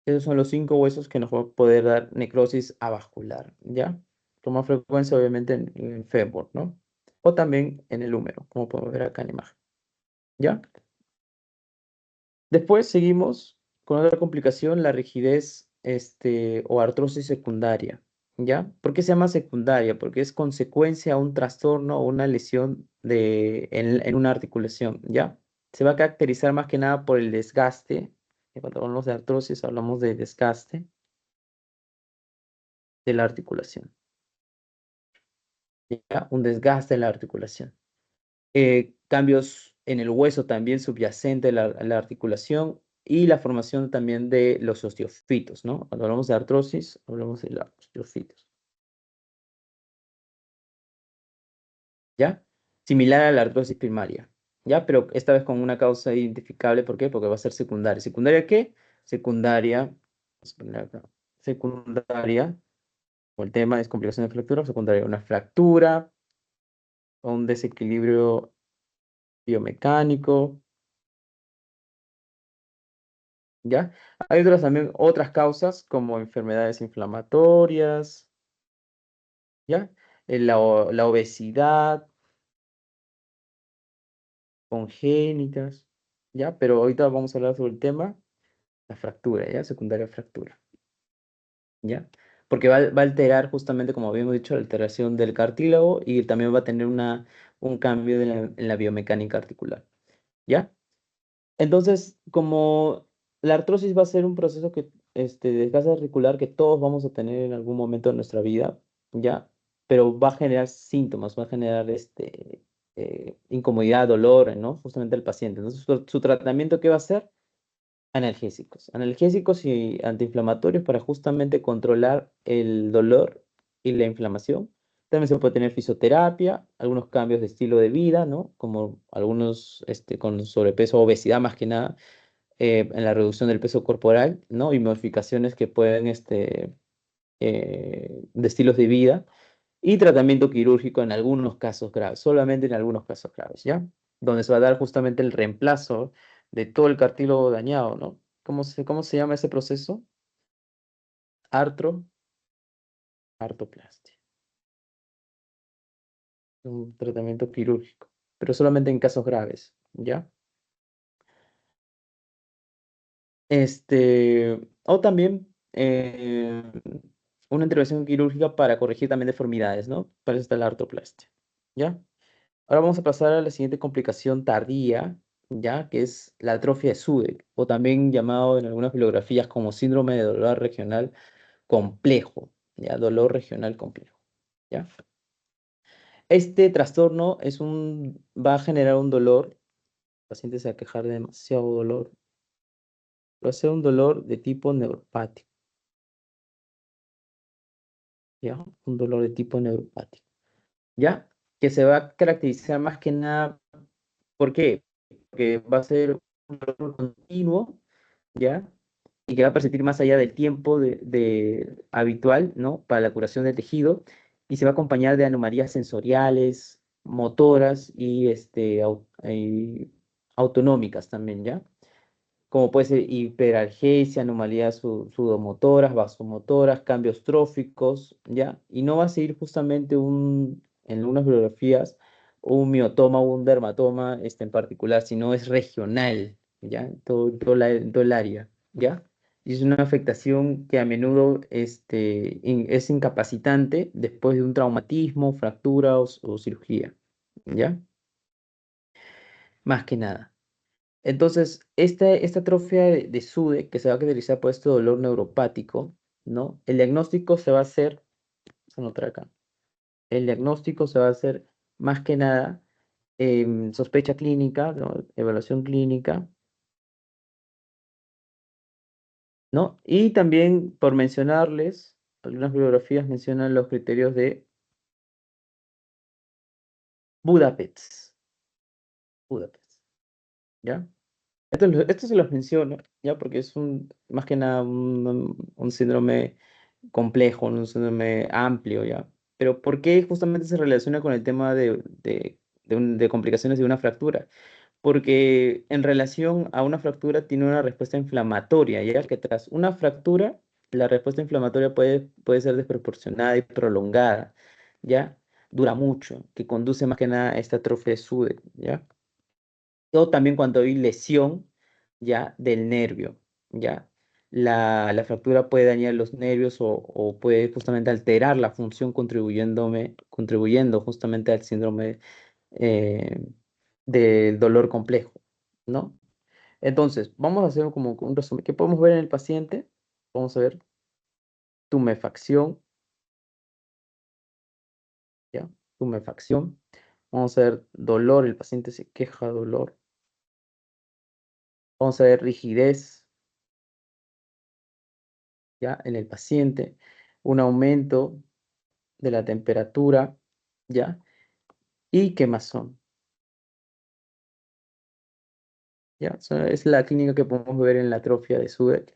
Esos son los 5 huesos que nos van a poder dar necrosis avascular, ¿ya? Con más frecuencia, obviamente, en el fémur, ¿no? O también en el húmero, como podemos ver acá en la imagen, ¿ya? Después seguimos con otra complicación, la rigidez, o artrosis secundaria, ¿ya? ¿Por qué se llama secundaria? Porque es consecuencia a un trastorno o una lesión en una articulación, ¿ya? Se va a caracterizar más que nada por el desgaste. Y cuando hablamos de artrosis, hablamos de desgaste de la articulación, ¿ya? Un desgaste en la articulación. Cambios en el hueso también subyacente a la articulación y la formación también de los osteofitos, ¿no? Cuando hablamos de artrosis, hablamos de los osteofitos, ¿ya? Similar a la artrosis primaria, ¿ya? Pero esta vez con una causa identificable, ¿por qué? Porque va a ser secundaria. ¿Secundaria qué? Secundaria, vamos a poner acá, secundaria, o el tema es complicación de fractura, secundaria, una fractura o un desequilibrio biomecánico, ¿ya? Hay otras también, otras causas como enfermedades inflamatorias, ¿ya? La obesidad, congénitas, ¿ya? Pero ahorita vamos a hablar sobre el tema, la fractura, ¿ya? Secundaria fractura, ¿ya? Porque va a alterar justamente, como habíamos dicho, la alteración del cartílago y también va a tener un cambio en la biomecánica articular, ¿ya? Entonces, como la artrosis va a ser un proceso de desgaste articular que todos vamos a tener en algún momento de nuestra vida, ¿ya? Pero va a generar síntomas, va a generar incomodidad, dolor, ¿no? Justamente al paciente. Entonces, su tratamiento, ¿qué va a ser? Analgésicos y antiinflamatorios para justamente controlar el dolor y la inflamación. También se puede tener fisioterapia, algunos cambios de estilo de vida, ¿no? Como algunos con sobrepeso, obesidad más que nada, en la reducción del peso corporal, ¿no? Y modificaciones que pueden, de estilos de vida. Y tratamiento quirúrgico en algunos casos graves, solamente en algunos casos graves, ¿ya? Donde se va a dar justamente el reemplazo de todo el cartílago dañado, ¿no? ¿Cómo se llama ese proceso? Artro, artoplastia. Un tratamiento quirúrgico, pero solamente en casos graves, ¿ya? O también una intervención quirúrgica para corregir también deformidades, ¿no? Para eso está la artoplastia, ¿ya? Ahora vamos a pasar a la siguiente complicación tardía, ¿ya? Que es la atrofia de Sudeck, o también llamado en algunas bibliografías como síndrome de dolor regional complejo, ¿ya? Dolor regional complejo, ¿ya? Este trastorno va a generar un dolor, el paciente se va a quejar de demasiado dolor, va a ser un dolor de tipo neuropático, ¿ya? Un dolor de tipo neuropático, ¿ya? Que se va a caracterizar más que nada, ¿por qué? Porque va a ser un dolor continuo, ¿ya? Y que va a persistir más allá del tiempo habitual, ¿no? Para la curación del tejido, y se va a acompañar de anomalías sensoriales, motoras y autonómicas también, ¿ya? Como puede ser hiperalgesia, anomalías sudomotoras, vasomotoras, cambios tróficos, ¿ya? Y no va a seguir justamente en algunas bibliografías un miotoma o un dermatoma en particular, sino es regional, ¿ya? Todo el área, ¿ya? Y es una afectación que a menudo es incapacitante después de un traumatismo, fractura o cirugía, ¿ya? Más que nada. Entonces, esta atrofia de SUDE, que se va a caracterizar por este dolor neuropático, ¿no? El diagnóstico se va a hacer, vamos a anotar acá, el diagnóstico se va a hacer más que nada sospecha clínica, ¿no? Evaluación clínica, ¿no? Y también, por mencionarles, algunas bibliografías mencionan los criterios de Budapest, Budapest, ¿ya? Esto se los menciono, ¿ya? Porque es más que nada un síndrome complejo, un síndrome amplio, ¿ya? Pero ¿por qué justamente se relaciona con el tema de complicaciones de una fractura? Porque en relación a una fractura tiene una respuesta inflamatoria, ya que tras una fractura la respuesta inflamatoria puede ser desproporcionada y prolongada, ¿ya? Dura mucho, que conduce más que nada a esta atrofia de Sude, ¿ya? O también cuando hay lesión, ¿ya? Del nervio, ¿ya? La fractura puede dañar los nervios o puede justamente alterar la función contribuyendo justamente al síndrome eh, del dolor complejo, ¿no? Entonces, vamos a hacer como un resumen. ¿Qué podemos ver en el paciente? Vamos a ver tumefacción, ¿ya? Tumefacción. Vamos a ver dolor, el paciente se queja de dolor. Vamos a ver rigidez, ¿ya? En el paciente. Un aumento de la temperatura, ¿ya? Y quemazón, ¿ya? Es la clínica que podemos ver en la atrofia de Sudeck.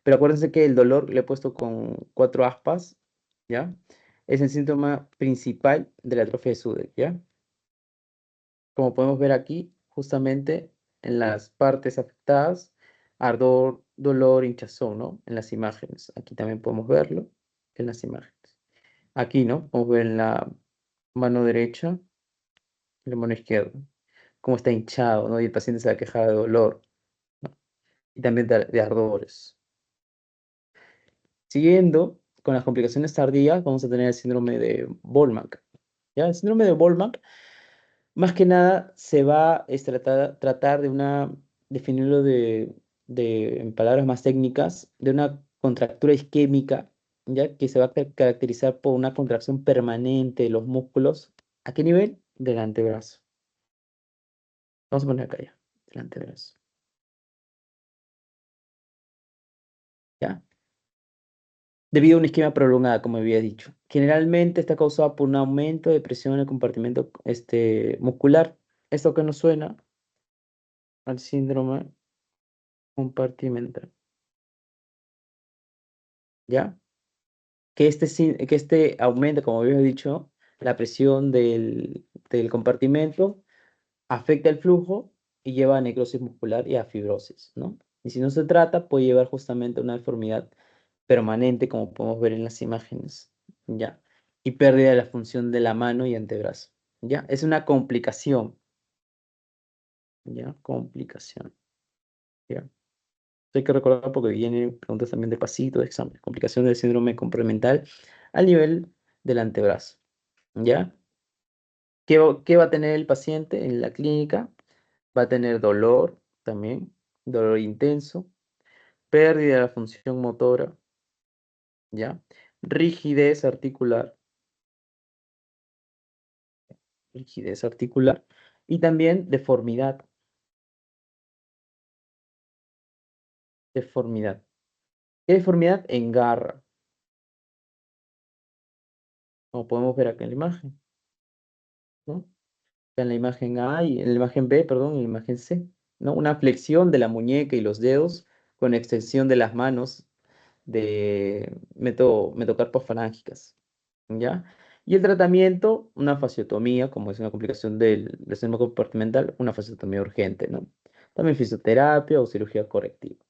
Pero acuérdense que el dolor le he puesto con 4 aspas, ¿ya? Es el síntoma principal de la atrofia de Sudeck, ¿ya? Como podemos ver aquí, justamente en las partes afectadas, ardor, dolor, hinchazón, ¿no? En las imágenes. Aquí también podemos verlo en las imágenes. Aquí, ¿no? Podemos ver en la mano derecha y la mano izquierda, cómo está hinchado, ¿no? Y el paciente se va a quejar de dolor, ¿no? Y también de ardores. Siguiendo con las complicaciones tardías, vamos a tener el síndrome de Volmack. ¿Ya? El síndrome de Volmack, más que nada, se va a tratar definirlo en palabras más técnicas, de una contractura isquémica, ¿ya? Que se va a caracterizar por una contracción permanente de los músculos. ¿A qué nivel? Del antebrazo. Vamos a poner acá ya, del antebrazo. ¿Ya? Debido a una isquemia prolongada, como había dicho. Generalmente está causada por un aumento de presión en el compartimento muscular. Esto que nos suena al síndrome compartimental, ¿ya? Que este aumenta, como había dicho, la presión del compartimento, afecta el flujo y lleva a necrosis muscular y a fibrosis, ¿no? Y si no se trata, puede llevar justamente a una deformidad permanente, como podemos ver en las imágenes, ¿ya? Y pérdida de la función de la mano y antebrazo, ¿ya? Es una complicación, ¿ya? Complicación, ¿ya? Hay que recordar porque vienen preguntas también de pasito, de examen. Complicación del síndrome complementar al nivel del antebrazo, ¿ya? ¿Qué va a tener el paciente en la clínica? Va a tener dolor también, dolor intenso, pérdida de la función motora, ¿ya? Rigidez articular, rigidez articular y también deformidad, deformidad. ¿Qué deformidad? En garra, como podemos ver acá en la imagen, ¿no? En la imagen A y en la imagen B, perdón, en la imagen C, ¿no? Una flexión de la muñeca y los dedos con extensión de las manos de metocarpofalángicas, ¿ya? Y el tratamiento, una fasciotomía, como es una complicación del sistema compartimental, una fasciotomía urgente, ¿no? También fisioterapia o cirugía correctiva.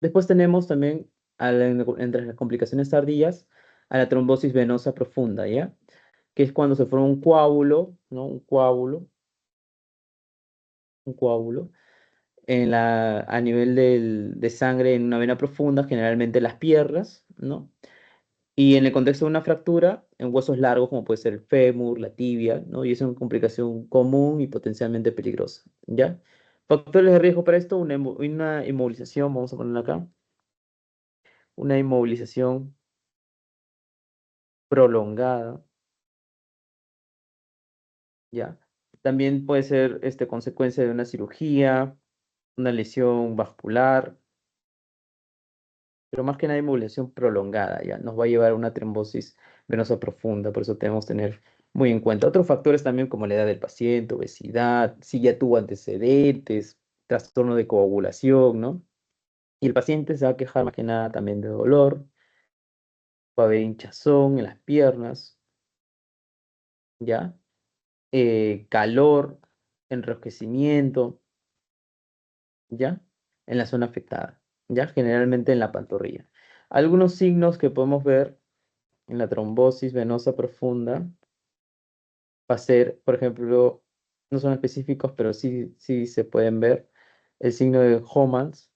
Después tenemos también, entre las complicaciones tardías, a la trombosis venosa profunda, ¿ya? que es cuando se forma un coágulo, ¿no? Un coágulo a nivel de sangre en una vena profunda, generalmente las piernas, ¿no? Y en el contexto de una fractura, en huesos largos, como puede ser el fémur, la tibia, ¿no? Y es una complicación común y potencialmente peligrosa, ¿ya? Factores de riesgo para esto, una inmovilización, vamos a ponerla acá, una inmovilización prolongada, ¿ya? También puede ser consecuencia de una cirugía, una lesión vascular, pero más que nada inmovilización prolongada, ¿ya? Nos va a llevar a una trombosis venosa profunda, por eso tenemos que tener muy en cuenta. Otros factores también como la edad del paciente, obesidad, si ya tuvo antecedentes, trastorno de coagulación, ¿no? Y el paciente se va a quejar más que nada también de dolor, va a haber hinchazón en las piernas, ¿ya? Calor, enrojecimiento, ¿ya? En la zona afectada, ¿ya? Generalmente en la pantorrilla. Algunos signos que podemos ver en la trombosis venosa profunda va a ser, por ejemplo, no son específicos, pero sí se pueden ver el signo de Homans,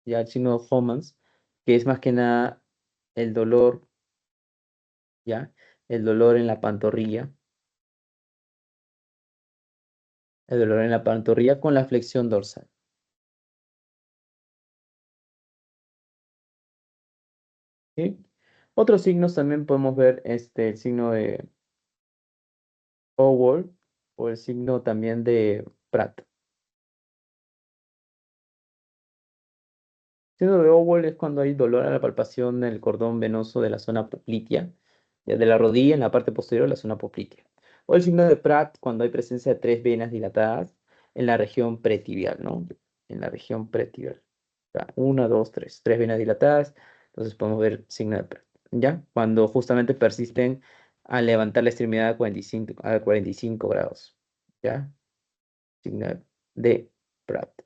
ya el signo de Homans, que es más que nada el dolor, ¿ya? El dolor en la pantorrilla, el dolor en la pantorrilla con la flexión dorsal, ¿sí? Otros signos también podemos ver el signo de Howell o el signo también de Pratt. Signo de Howell es cuando hay dolor a la palpación del cordón venoso de la zona poplitea, ya de la rodilla en la parte posterior de la zona poplitea. O el signo de Pratt cuando hay presencia de tres venas dilatadas en la región pretibial, ¿no? En la región pretibial. Ya, una, dos, tres venas dilatadas. Entonces podemos ver signo de Pratt, ¿ya? Cuando justamente persisten al levantar la extremidad a 45 grados, ¿ya? Signo de Pratt.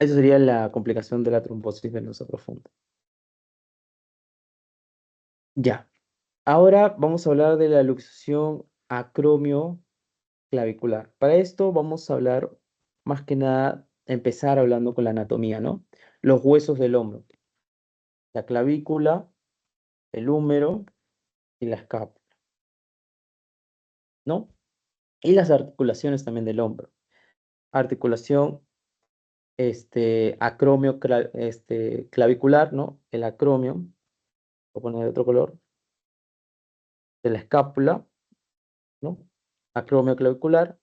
Eso sería la complicación de la trombosis venosa profunda. Ya. Ahora vamos a hablar de la luxación acromioclavicular. Para esto vamos a hablar más que nada, empezar hablando con la anatomía, ¿no? Los huesos del hombro, la clavícula, el húmero y la escápula, ¿no? Y las articulaciones también del hombro. Articulación, clavicular, ¿no? El acromio, voy a poner de otro color, de la escápula, ¿no? Acromio clavicular,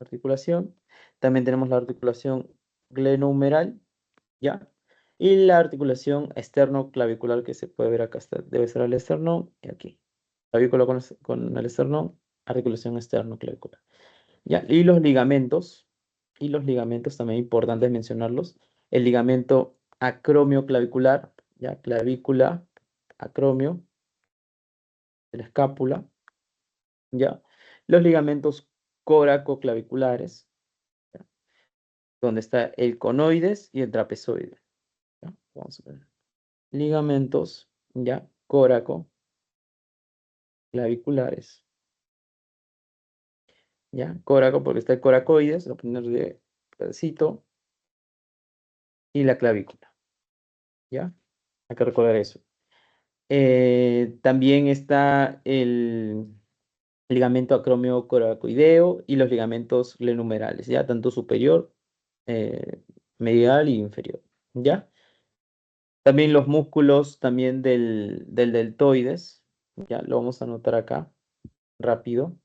articulación. También tenemos la articulación glenohumeral, ¿ya? Y la articulación esternoclavicular que se puede ver acá, debe ser el esternón y aquí. Clavícula con el esternón, articulación esternoclavicular, ¿ya? Y los ligamentos también importantes mencionarlos. El ligamento acromioclavicular, ¿ya? Clavícula, acromio, de la escápula, ¿ya? Los ligamentos coracoclaviculares, ¿ya? Donde está el conoides y el trapezoide, ¿ya? Vamos a ver. Ligamentos, ¿ya? Claviculares, ¿ya? Coraco porque está el coracoides, lo poner de pedacito, y la clavícula, ¿ya? Hay que recordar eso. También está el ligamento acromio coracoideo y los ligamentos glenumerales, ¿ya? Tanto superior, eh, medial y inferior, ¿ya? También los músculos también del deltoides, ya lo vamos a anotar acá rápido.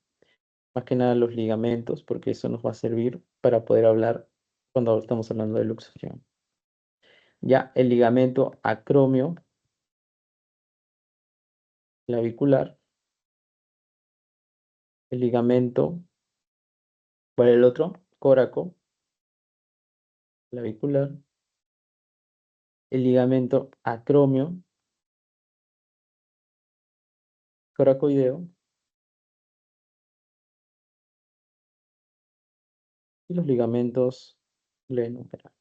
Más que nada los ligamentos, porque eso nos va a servir para poder hablar cuando estamos hablando de luxación. Ya el ligamento acromio clavicular, el ligamento, ¿cuál es el otro? Coraco clavicular, el ligamento acromio coracoideo y los ligamentos glenumerales.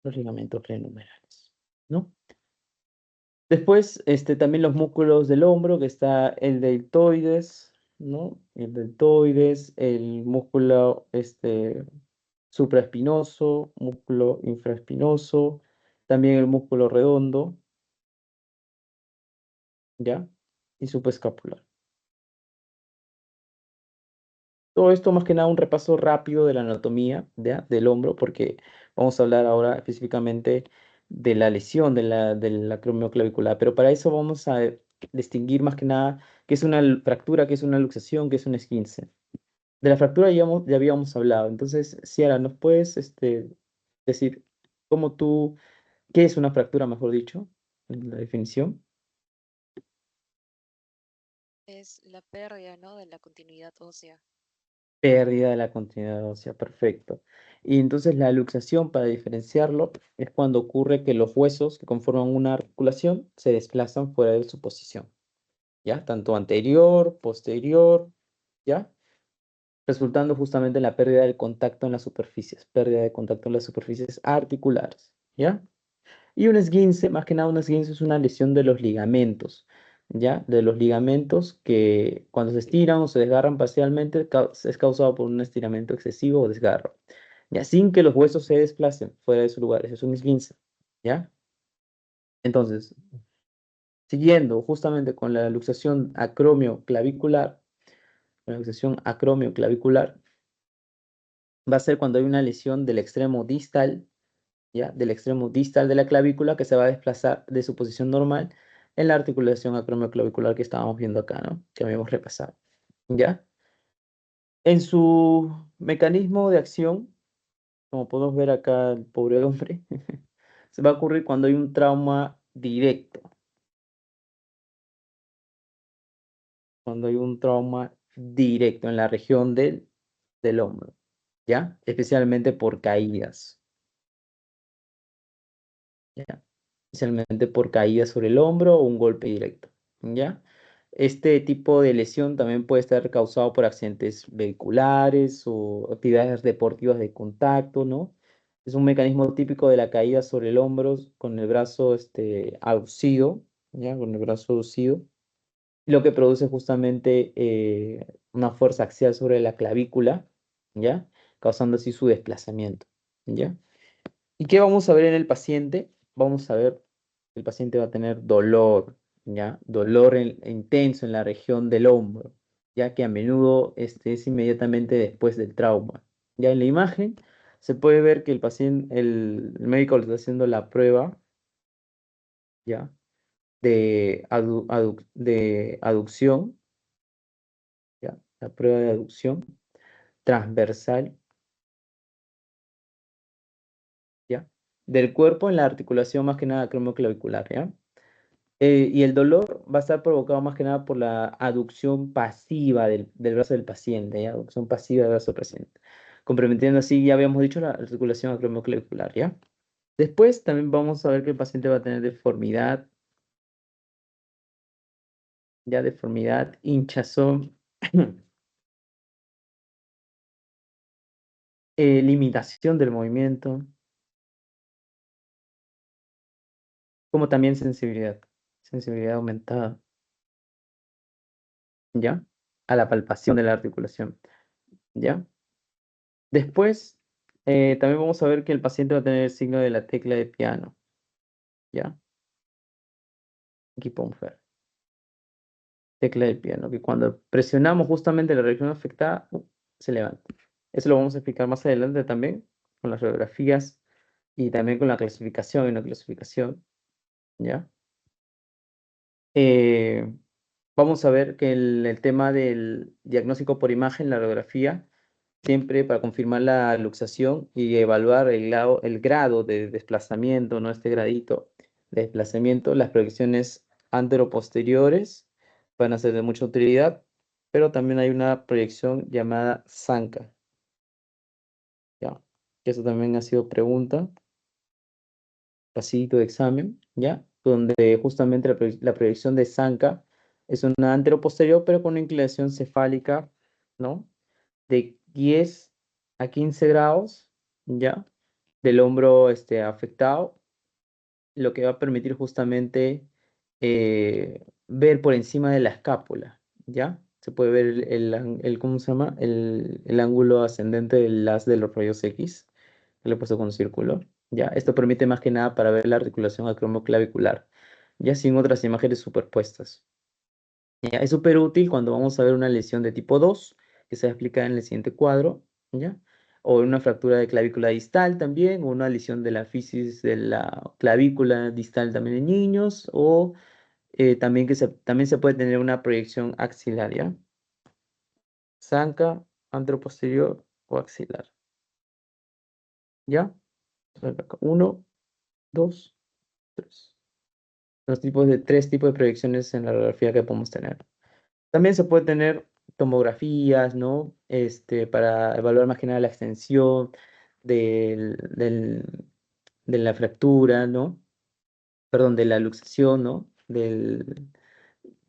Los ligamentos glenumerales, ¿no? Después, también los músculos del hombro, que está el deltoides, ¿no? El deltoides, el músculo, supraespinoso, músculo infraespinoso, también el músculo redondo, ¿ya? Y subescapular. Todo esto más que nada un repaso rápido de la anatomía, ¿ya? Del hombro, porque vamos a hablar ahora específicamente de la lesión del acromio clavicular. Pero para eso vamos a distinguir más que nada qué es una fractura, qué es una luxación, qué es un esguince. De la fractura ya habíamos hablado. Entonces, Ciara, ¿nos puedes decir cómo tú, qué es una fractura, mejor dicho, en la definición? Es la pérdida, ¿no? De la continuidad ósea. Pérdida de la continuidad ósea, perfecto. Y entonces la luxación, para diferenciarlo, es cuando ocurre que los huesos que conforman una articulación se desplazan fuera de su posición, ¿ya? Tanto anterior, posterior, ¿ya? Resultando justamente en la pérdida del contacto en las superficies, pérdida de contacto en las superficies articulares, ¿ya? Y un esguince, más que nada un esguince es una lesión de los ligamentos, ¿ya? De los ligamentos que cuando se estiran o se desgarran parcialmente es causado por un estiramiento excesivo o desgarro, ¿ya? Sin que los huesos se desplacen fuera de su lugar, eso es un esguince, ¿ya? Entonces, siguiendo justamente con la luxación acromioclavicular, la luxación acromioclavicular va a ser cuando hay una lesión del extremo distal, ¿ya? Del extremo distal de la clavícula que se va a desplazar de su posición normal en la articulación acromioclavicular que estábamos viendo acá, ¿no? Que habíamos repasado, ¿ya? En su mecanismo de acción, como podemos ver acá, el pobre hombre, se va a ocurrir cuando hay un trauma directo, cuando hay un trauma directo en la región del hombro, ¿ya? Especialmente por caídas, ¿ya? Especialmente por caídas sobre el hombro o un golpe directo, ¿ya? Este tipo de lesión también puede estar causado por accidentes vehiculares o actividades deportivas de contacto, ¿no? Es un mecanismo típico de la caída sobre el hombro con el brazo aducido, ¿ya? Con el brazo aducido, lo que produce justamente una fuerza axial sobre la clavícula, ¿ya? Causando así su desplazamiento, ¿ya? ¿Y qué vamos a ver en el paciente? Vamos a ver que el paciente va a tener dolor, ¿ya? Dolor intenso en la región del hombro, ya que a menudo es inmediatamente después del trauma. Ya en la imagen se puede ver que el paciente, el médico le está haciendo la prueba, ¿ya? De aducción, ¿ya? La prueba de aducción transversal, ¿ya? Del cuerpo en la articulación más que nada acromioclavicular, ¿ya? Y el dolor va a estar provocado más que nada por la aducción pasiva del brazo del paciente, ¿ya? Aducción pasiva del brazo del paciente. Comprometiendo así, ya habíamos dicho, la articulación acromioclavicular, ¿ya? Después también vamos a ver que el paciente va a tener deformidad, ya deformidad, hinchazón, limitación del movimiento, como también sensibilidad, sensibilidad aumentada, ¿ya? A la palpación de la articulación, ¿ya? Después, también vamos a ver que el paciente va a tener el signo de la tecla de piano, ¿ya? Aquí podemos ver, tecla de piano, que cuando presionamos justamente la región afectada, se levanta. Eso lo vamos a explicar más adelante también, con las radiografías y también con la clasificación y la clasificación, ¿ya? Eh, Vamos a ver que el tema del diagnóstico por imagen, la radiografía, siempre para confirmar la luxación y evaluar el grado de desplazamiento, ¿no? Este gradito de desplazamiento, las proyecciones anteroposteriores van a ser de mucha utilidad, pero también hay una proyección llamada zanca, ¿ya? Que eso también ha sido pregunta, pasito de examen, ¿ya? Donde justamente la proyección de zanca es una anteroposterior, pero con una inclinación cefálica, ¿no? De 10 a 15 grados, ¿ya? Del hombro afectado, lo que va a permitir justamente ver por encima de la escápula, ¿ya? Se puede ver ¿cómo se llama? El ángulo ascendente del haz de los rayos X, que lo he puesto con un círculo, ¿ya? Esto permite más que nada para ver la articulación acromioclavicular, ya sin otras imágenes superpuestas. ¿Ya? Es súper útil cuando vamos a ver una lesión de tipo 2 que se va a explicar en el siguiente cuadro, ¿ya? O una fractura de clavícula distal también, o una lesión de la fisis de la clavícula distal también en niños, o también, también se puede tener una proyección axilar, ¿ya? Zanca, anteroposterior o axilar, ¿ya? Uno, dos, tres. Los tipos de tres tipos de proyecciones en la radiografía que podemos tener. También se puede tener tomografías, ¿no? Para evaluar más que nada la extensión de la fractura, ¿no? Perdón, de la luxación, ¿no? De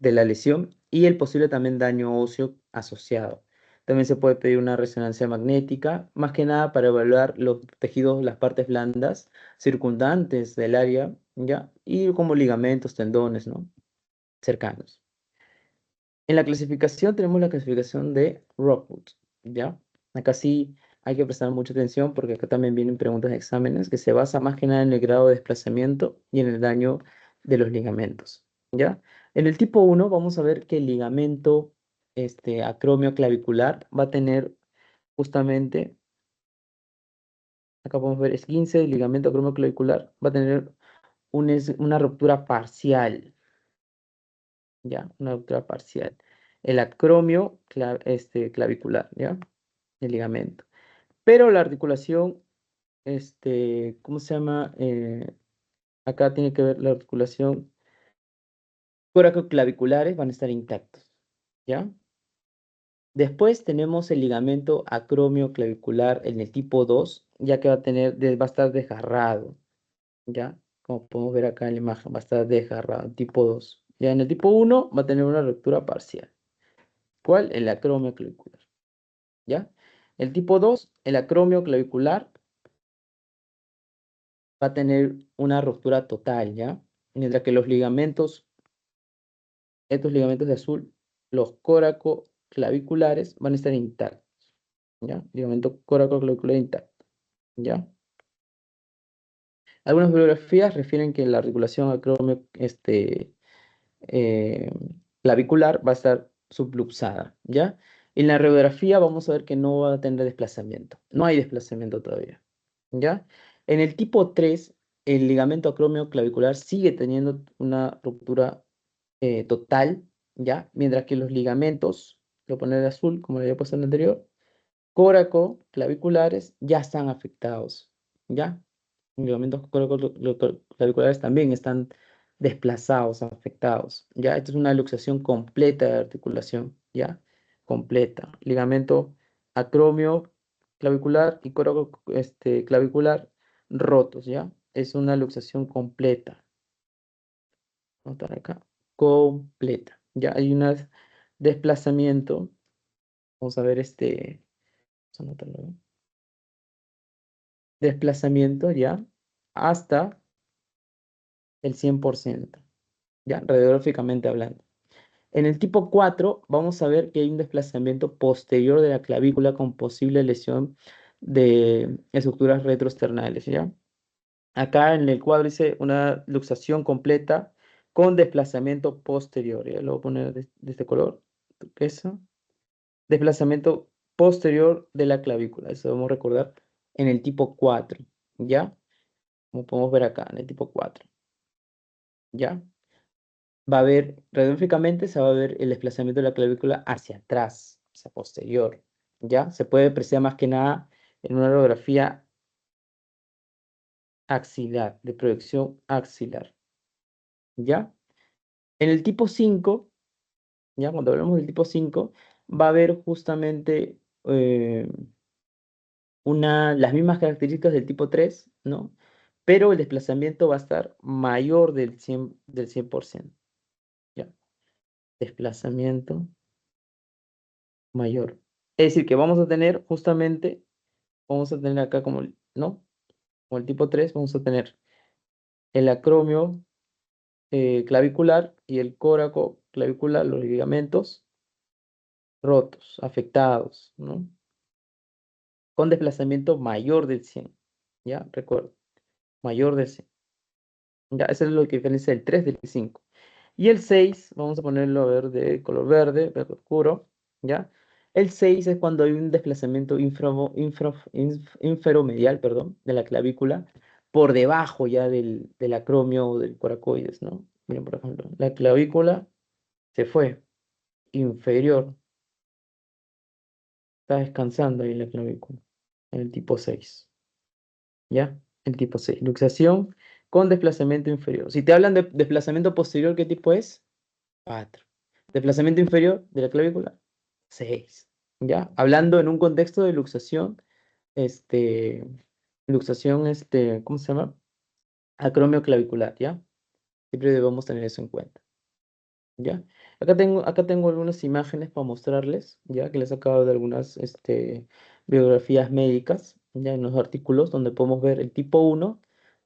la lesión y el posible también daño óseo asociado. También se puede pedir una resonancia magnética, más que nada para evaluar los tejidos, las partes blandas circundantes del área, ¿ya? Y como ligamentos, tendones, ¿no? Cercanos. En la clasificación tenemos la clasificación de Rockwood, ¿ya? Acá sí hay que prestar mucha atención porque acá también vienen preguntas de exámenes que se basa más que nada en el grado de desplazamiento y en el daño de los ligamentos, ¿ya? En el tipo 1 vamos a ver que el ligamento acromio clavicular va a tener justamente, acá podemos ver esguince del ligamento acromio clavicular, va a tener una ruptura parcial, ¿ya? Una ruptura parcial. El acromio clavicular, ¿ya? El ligamento. Pero la articulación, ¿cómo se llama? Acá tiene que ver la articulación coracoclaviculares, van a estar intactos, ¿ya? Después tenemos el ligamento acromio clavicular en el tipo 2, ya que va a estar desgarrado, ¿ya? Como podemos ver acá en la imagen, va a estar desgarrado, tipo 2. Ya en el tipo 1 va a tener una ruptura parcial. ¿Cuál? El acromio clavicular, ¿ya? El tipo 2, el acromio clavicular, va a tener una ruptura total, ¿ya? Mientras que los ligamentos, estos ligamentos de azul, los coracoclaviculares, van a estar intactos, ¿ya? Ligamento coracoclavicular intacto, ¿ya? Algunas bibliografías refieren que la articulación acromio, eh, clavicular va a estar subluxada, ¿ya? En la radiografía vamos a ver que no va a tener desplazamiento. No hay desplazamiento todavía, ¿ya? En el tipo 3, el ligamento acromio clavicular sigue teniendo una ruptura total, ¿ya? Mientras que los ligamentos, lo pone de azul, como lo había puesto en el anterior, claviculares ya están afectados, ¿ya? Los ligamentos claviculares también están desplazados, afectados, ¿ya? Esto es una luxación completa de articulación, ¿ya? Completa. Ligamento acromio clavicular y clavicular rotos, ¿ya? Es una luxación completa. Anotar acá. Completa. Ya hay un desplazamiento. Vamos a ver vamos a anotarlo, ¿no? Desplazamiento ya hasta el 100%, ya radiográficamente hablando. En el tipo 4 vamos a ver que hay un desplazamiento posterior de la clavícula con posible lesión de estructuras retroesternales, ¿ya? Acá en el cuadro dice una luxación completa con desplazamiento posterior, ¿ya? Lo voy a poner de este color, eso. Desplazamiento posterior de la clavícula, eso debemos recordar en el tipo 4, ¿ya? Como podemos ver acá en el tipo 4, ¿ya? Va a haber, radiográficamente se va a ver el desplazamiento de la clavícula hacia atrás, hacia posterior, ¿ya? Se puede apreciar más que nada en una radiografía axilar, de proyección axilar, ¿ya? En el tipo 5, ¿ya? Cuando hablamos del tipo 5, va a haber justamente las mismas características del tipo 3, ¿no? Pero el desplazamiento va a estar mayor del 100%, ¿ya? Desplazamiento mayor. Es decir, que vamos a tener justamente, vamos a tener acá como, ¿no? Como el tipo 3, vamos a tener el acromio clavicular y el coraco clavicular, los ligamentos rotos, afectados, ¿no? Con desplazamiento mayor del 100, ¿ya? Recuerdo, mayor del 100. Ya, eso es lo que diferencia el 3 del 5. Y el 6 vamos a ponerlo a ver de color verde, verde oscuro, ¿ya? El 6 es cuando hay un desplazamiento inferomedial, perdón, de la clavícula por debajo ya del acromio o del coracoides, ¿no? Miren, por ejemplo, la clavícula se fue, inferior, está descansando ahí la clavícula, en el tipo 6. ¿Ya? El tipo 6 luxación con desplazamiento inferior. Si te hablan de desplazamiento posterior, ¿qué tipo es? 4. Desplazamiento inferior de la clavícula, 6. ¿Ya? Hablando en un contexto de luxación, ¿cómo se llama? Acromio clavicular, ¿ya? Siempre debemos tener eso en cuenta. ¿Ya? Acá tengo algunas imágenes para mostrarles, ya que les he sacado de algunas biografías médicas, ya en los artículos donde podemos ver el tipo 1,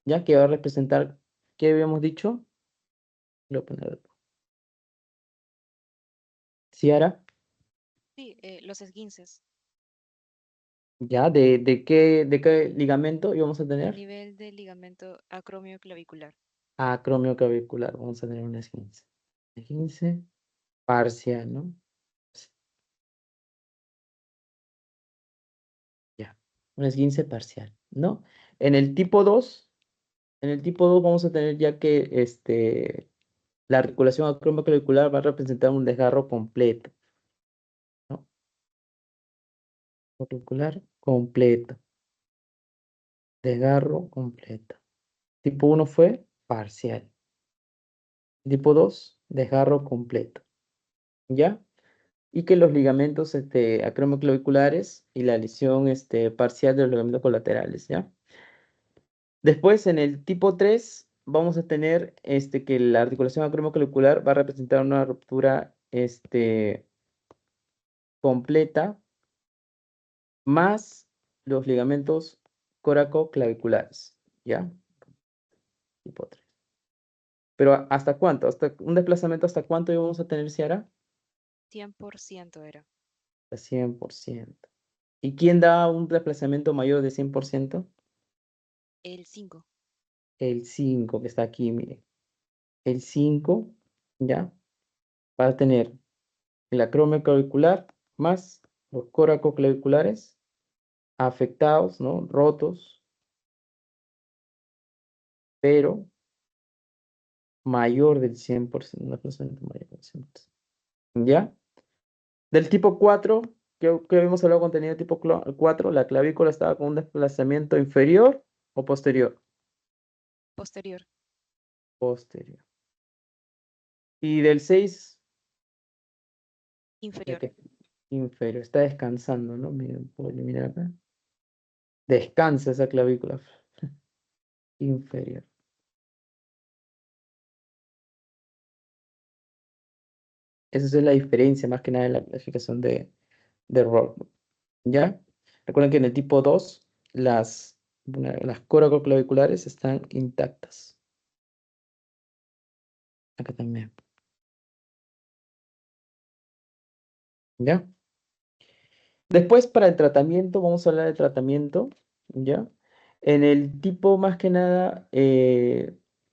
ya que va a representar, ¿qué habíamos dicho? Lo voy a poner, Ciara, Sí, los esguinces ya, ¿de qué ligamento íbamos a a tener? nivel del ligamento acromio clavicular. Acromio clavicular, vamos a tener un esguince. Esguince parcial, ¿no? Ya, un esguince parcial, ¿no? En el tipo 2, vamos a tener ya que la articulación acromioclavicular va a representar un desgarro completo, ¿no? Clavicular completo, desgarro completo. Tipo 1 fue parcial. Tipo 2, desgarro completo, ¿ya? Y que los ligamentos acromioclaviculares y la lesión parcial de los ligamentos colaterales, ¿ya? Después, en el tipo 3 vamos a tener que la articulación acromioclavicular va a representar una ruptura completa más los ligamentos coracoclaviculares, ¿ya? Tipo 3. Pero ¿hasta cuánto? ¿Hasta un desplazamiento hasta cuánto íbamos a tener, Ciara? 100% era. Hasta 100%. ¿Y quién da un desplazamiento mayor de 100%? El 5. El 5 que está aquí, miren. El 5, ¿ya? Va a tener el acromio clavicular más los coracoclaviculares afectados, ¿no? Rotos, pero mayor del 100%, un desplazamiento mayor del 100%. ¿Ya? Del tipo 4, que habíamos hablado contenido tipo 4, la clavícula estaba con un desplazamiento inferior o posterior. Posterior. Posterior. Y del 6, ya Inferior. que inferior, está descansando, ¿no? Miren, puedo eliminar acá. Descansa esa clavícula inferior. Esa es la diferencia más que nada en la clasificación de Roth, ¿ya? Recuerden que en el tipo 2 las coracoclaviculares están intactas. Acá también, ¿ya? Después, para el tratamiento, vamos a hablar del tratamiento, ¿ya? En el tipo, más que nada,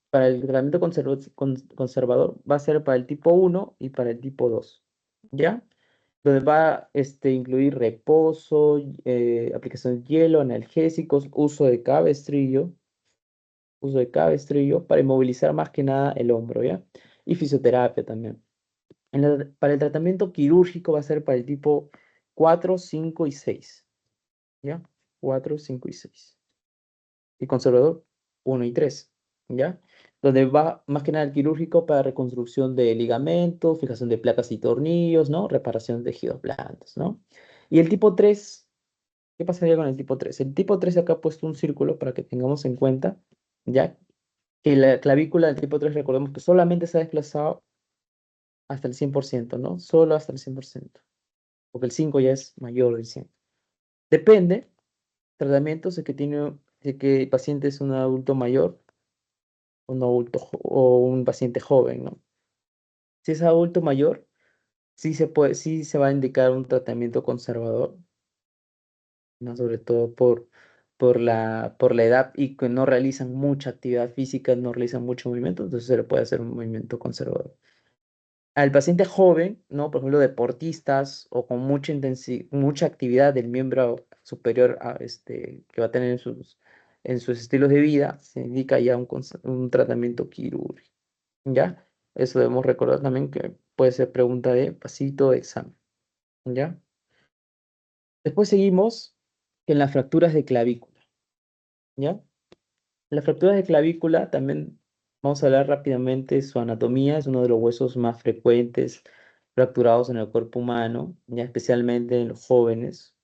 para el tratamiento conservador, va a ser para el tipo 1 y para el tipo 2, ¿ya? Donde va a incluir reposo, aplicación de hielo, analgésicos, uso de cabestrillo para inmovilizar más que nada el hombro, ¿ya? Y fisioterapia también. Para el tratamiento quirúrgico va a ser para el tipo 4, 5 y 6, ¿ya? 4, 5 y 6. Y conservador 1 y 3, ¿ya? Donde va más que nada el quirúrgico para reconstrucción de ligamentos, fijación de placas y tornillos, ¿no? Reparación de tejidos blandos, ¿no? Y el tipo 3, ¿qué pasaría con el tipo 3? El tipo 3 acá he puesto un círculo para que tengamos en cuenta, ¿ya? Que la clavícula del tipo 3 recordemos que solamente se ha desplazado hasta el 100%, ¿no? Solo hasta el 100%, porque el 5 ya es mayor del 100. Depende, tratamientos de que el paciente es un adulto mayor, un adulto o un paciente joven, ¿no? Si es adulto mayor, sí se va a indicar un tratamiento conservador, ¿no? Sobre todo por la edad y que no realizan mucha actividad física, no realizan mucho movimiento, entonces se le puede hacer un movimiento conservador. Al paciente joven, ¿no? Por ejemplo, deportistas o con mucha actividad del miembro superior que va a tener en sus estilos de vida, se indica ya un tratamiento quirúrgico, ¿ya? Eso debemos recordar también que puede ser pregunta de pasito de examen, ¿ya? Después seguimos en las fracturas de clavícula, ¿ya? Las fracturas de clavícula también vamos a hablar rápidamente su anatomía, es uno de los huesos más frecuentes fracturados en el cuerpo humano, ya especialmente en los jóvenes,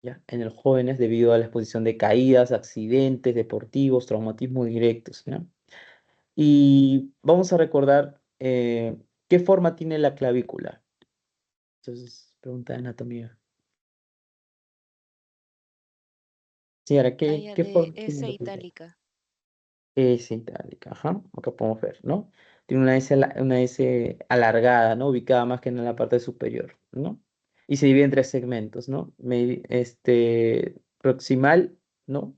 ya en los jóvenes debido a la exposición de caídas, accidentes deportivos, traumatismos directos, ¿ya? Y vamos a recordar qué forma tiene la clavícula. Entonces, pregunta de anatomía. Sí, ahora, Ah, ya, ¿qué de forma tiene S la clavícula? itálica. S itálica, ajá, acá podemos ver, ¿no? Tiene una S alargada, ¿no? Ubicada más que en la parte superior, ¿no? Y se divide en tres segmentos, ¿no? Proximal, ¿no?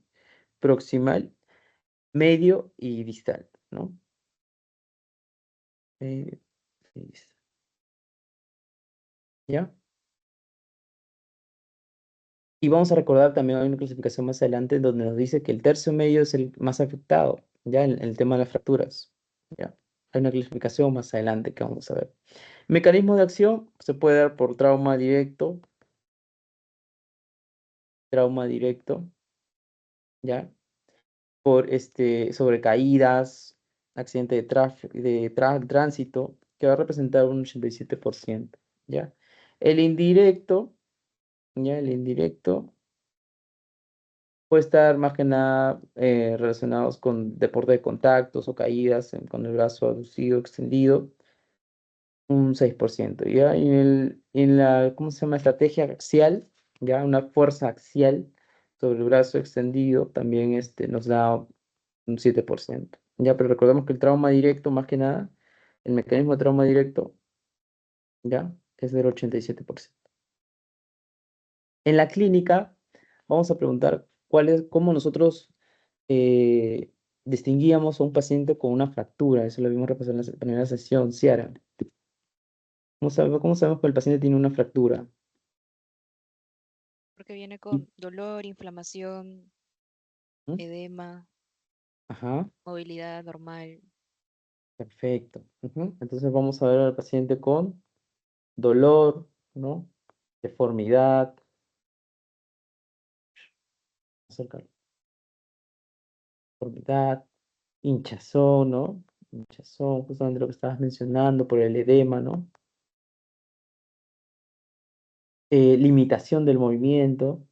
Proximal, medio y distal, ¿no? Medio y distal, ¿ya? Y vamos a recordar también, hay una clasificación más adelante donde nos dice que el tercio medio es el más afectado, ya en el tema de las fracturas, ¿ya? Hay una clasificación más adelante que vamos a ver. Mecanismo de acción se puede dar por trauma directo, ¿ya? Por sobrecaídas, accidente de tráfico, tránsito, que va a representar un 87%, ¿ya? El indirecto, ¿ya? El indirecto puede estar más que nada relacionados con deporte de contactos o caídas con el brazo aducido, extendido, un 6%, ¿ya? ¿Cómo se llama? Estrategia axial, ¿ya? Una fuerza axial sobre el brazo extendido también nos da un 7%, ¿ya? Pero recordemos que el trauma directo, más que nada, el mecanismo de trauma directo, ¿ya? Es del 87%. En la clínica, vamos a preguntar cómo nosotros eh, distinguíamos a un paciente con una fractura. Eso lo vimos repasar en la primera sesión, Ciara. Cómo sabemos que el paciente tiene una fractura? Porque viene Y- con dolor, inflamación, ¿Mm? edema, Ajá, movilidad normal. perfecto. Ujú. Entonces vamos a ver al paciente con dolor, ¿no? Deformidad, acerca- deformidad, hinchazón, ¿no? Hinchazón, justamente lo que estabas mencionando por el edema, ¿no? Limitación del movimiento,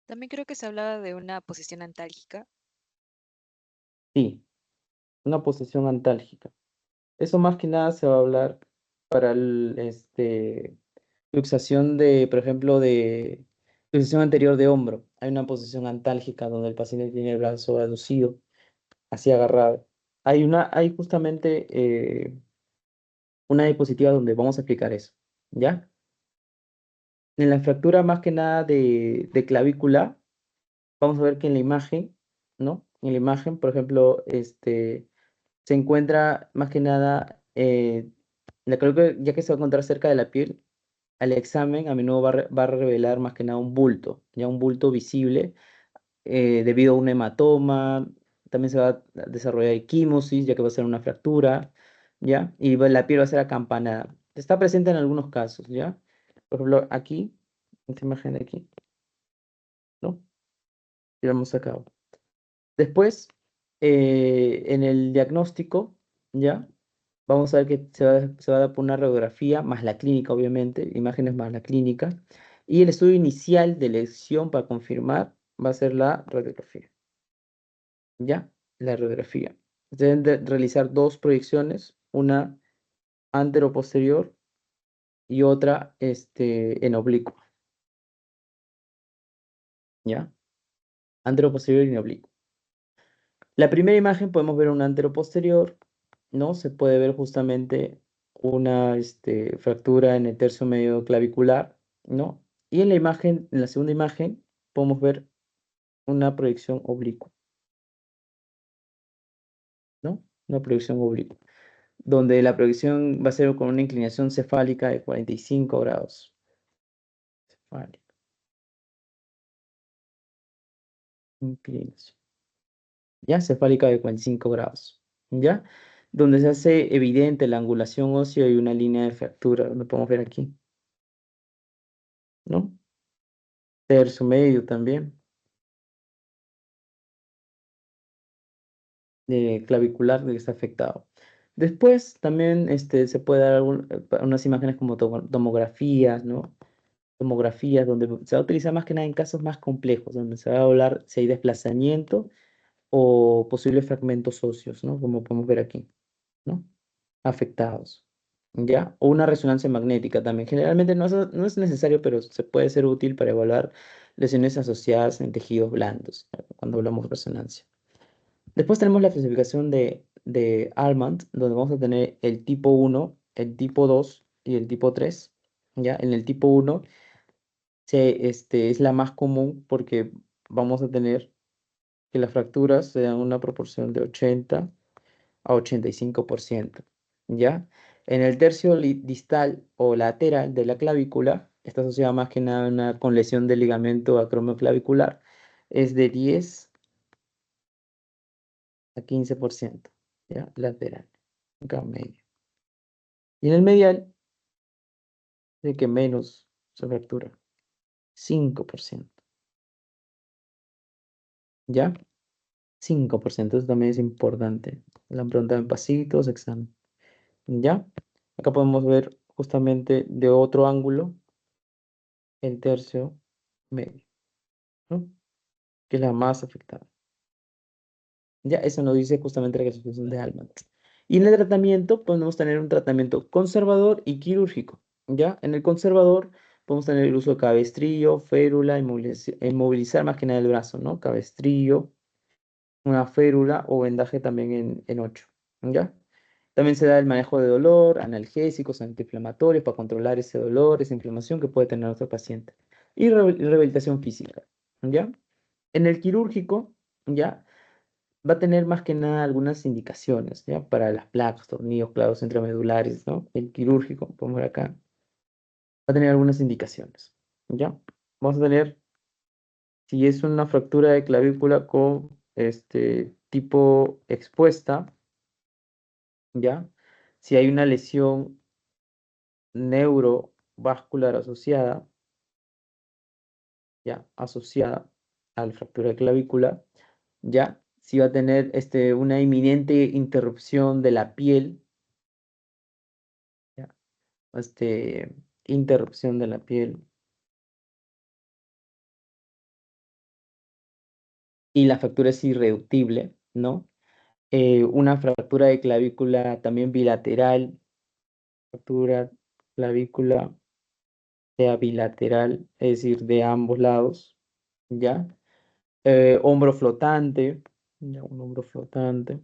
También creo que se hablaba de una posición antálgica. sí, una posición antálgica. Eso más que nada se va a hablar para luxación por ejemplo, de luxación anterior de hombro. Hay una posición antálgica donde el paciente tiene el brazo aducido, así agarrado. Hay justamente una diapositiva donde vamos a explicar eso, ¿ya? En la fractura más que nada de clavícula, vamos a ver que en la imagen, ¿no? En la imagen, por ejemplo, se encuentra más que nada, la clavícula, ya que se va a encontrar cerca de la piel, al examen a menudo va a revelar más que nada un bulto, ya un bulto visible debido a un hematoma, también se va a desarrollar equimosis, ya que va a ser una fractura, ¿ya? Y la piel va a ser acampanada. Está presente en algunos casos, ¿ya? Por ejemplo, aquí, esta imagen de aquí, ¿no? Llevamos a cabo. Después, en el diagnóstico, ¿ya? Vamos a ver que se va a dar por una radiografía, más la clínica, obviamente, imágenes más la clínica. Y el estudio inicial de lesión para confirmar va a ser la radiografía, ¿ya? La radiografía. Deben de realizar dos proyecciones, una antero-posterior y otra en oblicuo, ¿ya? Antero-posterior y en oblicuo. La primera imagen podemos ver un anteroposterior, ¿no? Se puede ver justamente una fractura en el tercio medio clavicular, ¿no? Y en la imagen, en la segunda imagen, podemos ver una proyección oblicua, ¿no? Una proyección oblicua, donde la proyección va a ser con una inclinación cefálica de 45 grados. Cefálica, inclinación. ¿Ya? Cefálica de 45 grados, ¿ya? Donde se hace evidente la angulación ósea y una línea de fractura, donde podemos ver aquí, ¿no? Tercio medio también, de clavicular que está afectado. Después también se puede dar unas imágenes como tomografías, ¿no? Tomografías donde se va a utilizar más que nada en casos más complejos, donde se va a hablar si hay desplazamiento o posibles fragmentos óseos, ¿no? Como podemos ver aquí, ¿no? Afectados, ¿ya? O una resonancia magnética también. Generalmente no es necesario, pero se puede ser útil para evaluar lesiones asociadas en tejidos blandos, cuando hablamos de resonancia. Después tenemos la clasificación de Armand, donde vamos a tener el tipo 1, el tipo 2 y el tipo 3, ¿ya? En el tipo 1 es la más común porque vamos a tener que las fracturas se dan una proporción de 80 a 85%, ¿ya? En el tercio distal o lateral de la clavícula, está asociada más que nada con lesión del ligamento acromioclavicular, es de 10 a 15%, ¿ya? Lateral, acá medio. Y en el medial, de que menos se fractura, 5%, ¿ya? 5%, eso también es importante. La pregunta en pasitos, examen, ¿ya? Acá podemos ver justamente de otro ángulo el tercio medio, ¿no? Que es la más afectada. Ya, eso nos dice justamente la clasificación de Alman. Y en el tratamiento podemos tener un tratamiento conservador y quirúrgico. ¿Ya? En el conservador podemos tener el uso de cabestrillo, férula, inmovilizar más que nada el brazo, ¿no? Cabestrillo, una férula o vendaje también en 8. ¿Ya? También se da el manejo de dolor, analgésicos, antiinflamatorios para controlar ese dolor, esa inflamación que puede tener nuestro paciente. Y rehabilitación física. ¿Ya? En el quirúrgico, ¿ya? Va a tener más que nada algunas indicaciones, ¿ya? Para las placas, tornillos, clavos intramedulares, ¿no? El quirúrgico, podemos ver acá, va a tener algunas indicaciones, ¿ya? Vamos a tener, si es una fractura de clavícula con tipo expuesta, ¿ya? Si hay una lesión neurovascular asociada, ¿ya? Asociada a la fractura de clavícula, ¿ya? Si va a tener una inminente interrupción de la piel, ¿ya? este, interrupción de la piel y la fractura es irreductible, ¿no? Una fractura de clavícula también bilateral, fractura clavícula sea bilateral, es decir, de ambos lados, ¿ya? Hombro flotante, ¿ya? Un hombro flotante,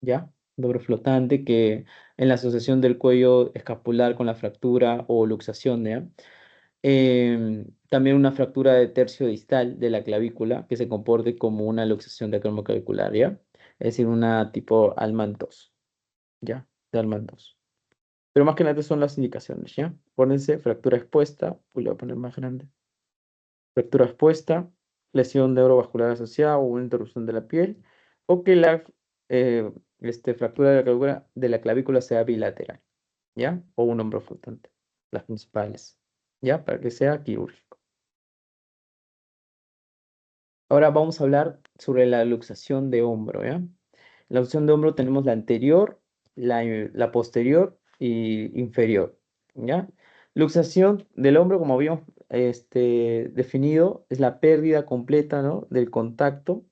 ¿ya? Un hombro flotante que en la asociación del cuello escapular con la fractura o luxación, ¿ya? También una fractura de tercio distal de la clavícula que se comporte como una luxación de acromioclavicular, ¿ya? Es decir, una tipo Alman-2, ¿ya? De Alman-2. Pero más que nada son las indicaciones, ¿ya? Pónganse fractura expuesta, pues lo voy a poner más grande. Fractura expuesta, lesión neurovascular asociada o una interrupción de la piel, o que la fractura de la clavícula sea bilateral, ¿ya? O un hombro flotante, las principales, ¿ya? Para que sea quirúrgico. Ahora vamos a hablar sobre la luxación de hombro, ¿ya? La luxación de hombro tenemos la anterior, la posterior y inferior, ¿ya? Luxación del hombro, como habíamos definido, es la pérdida completa, ¿no? Del contacto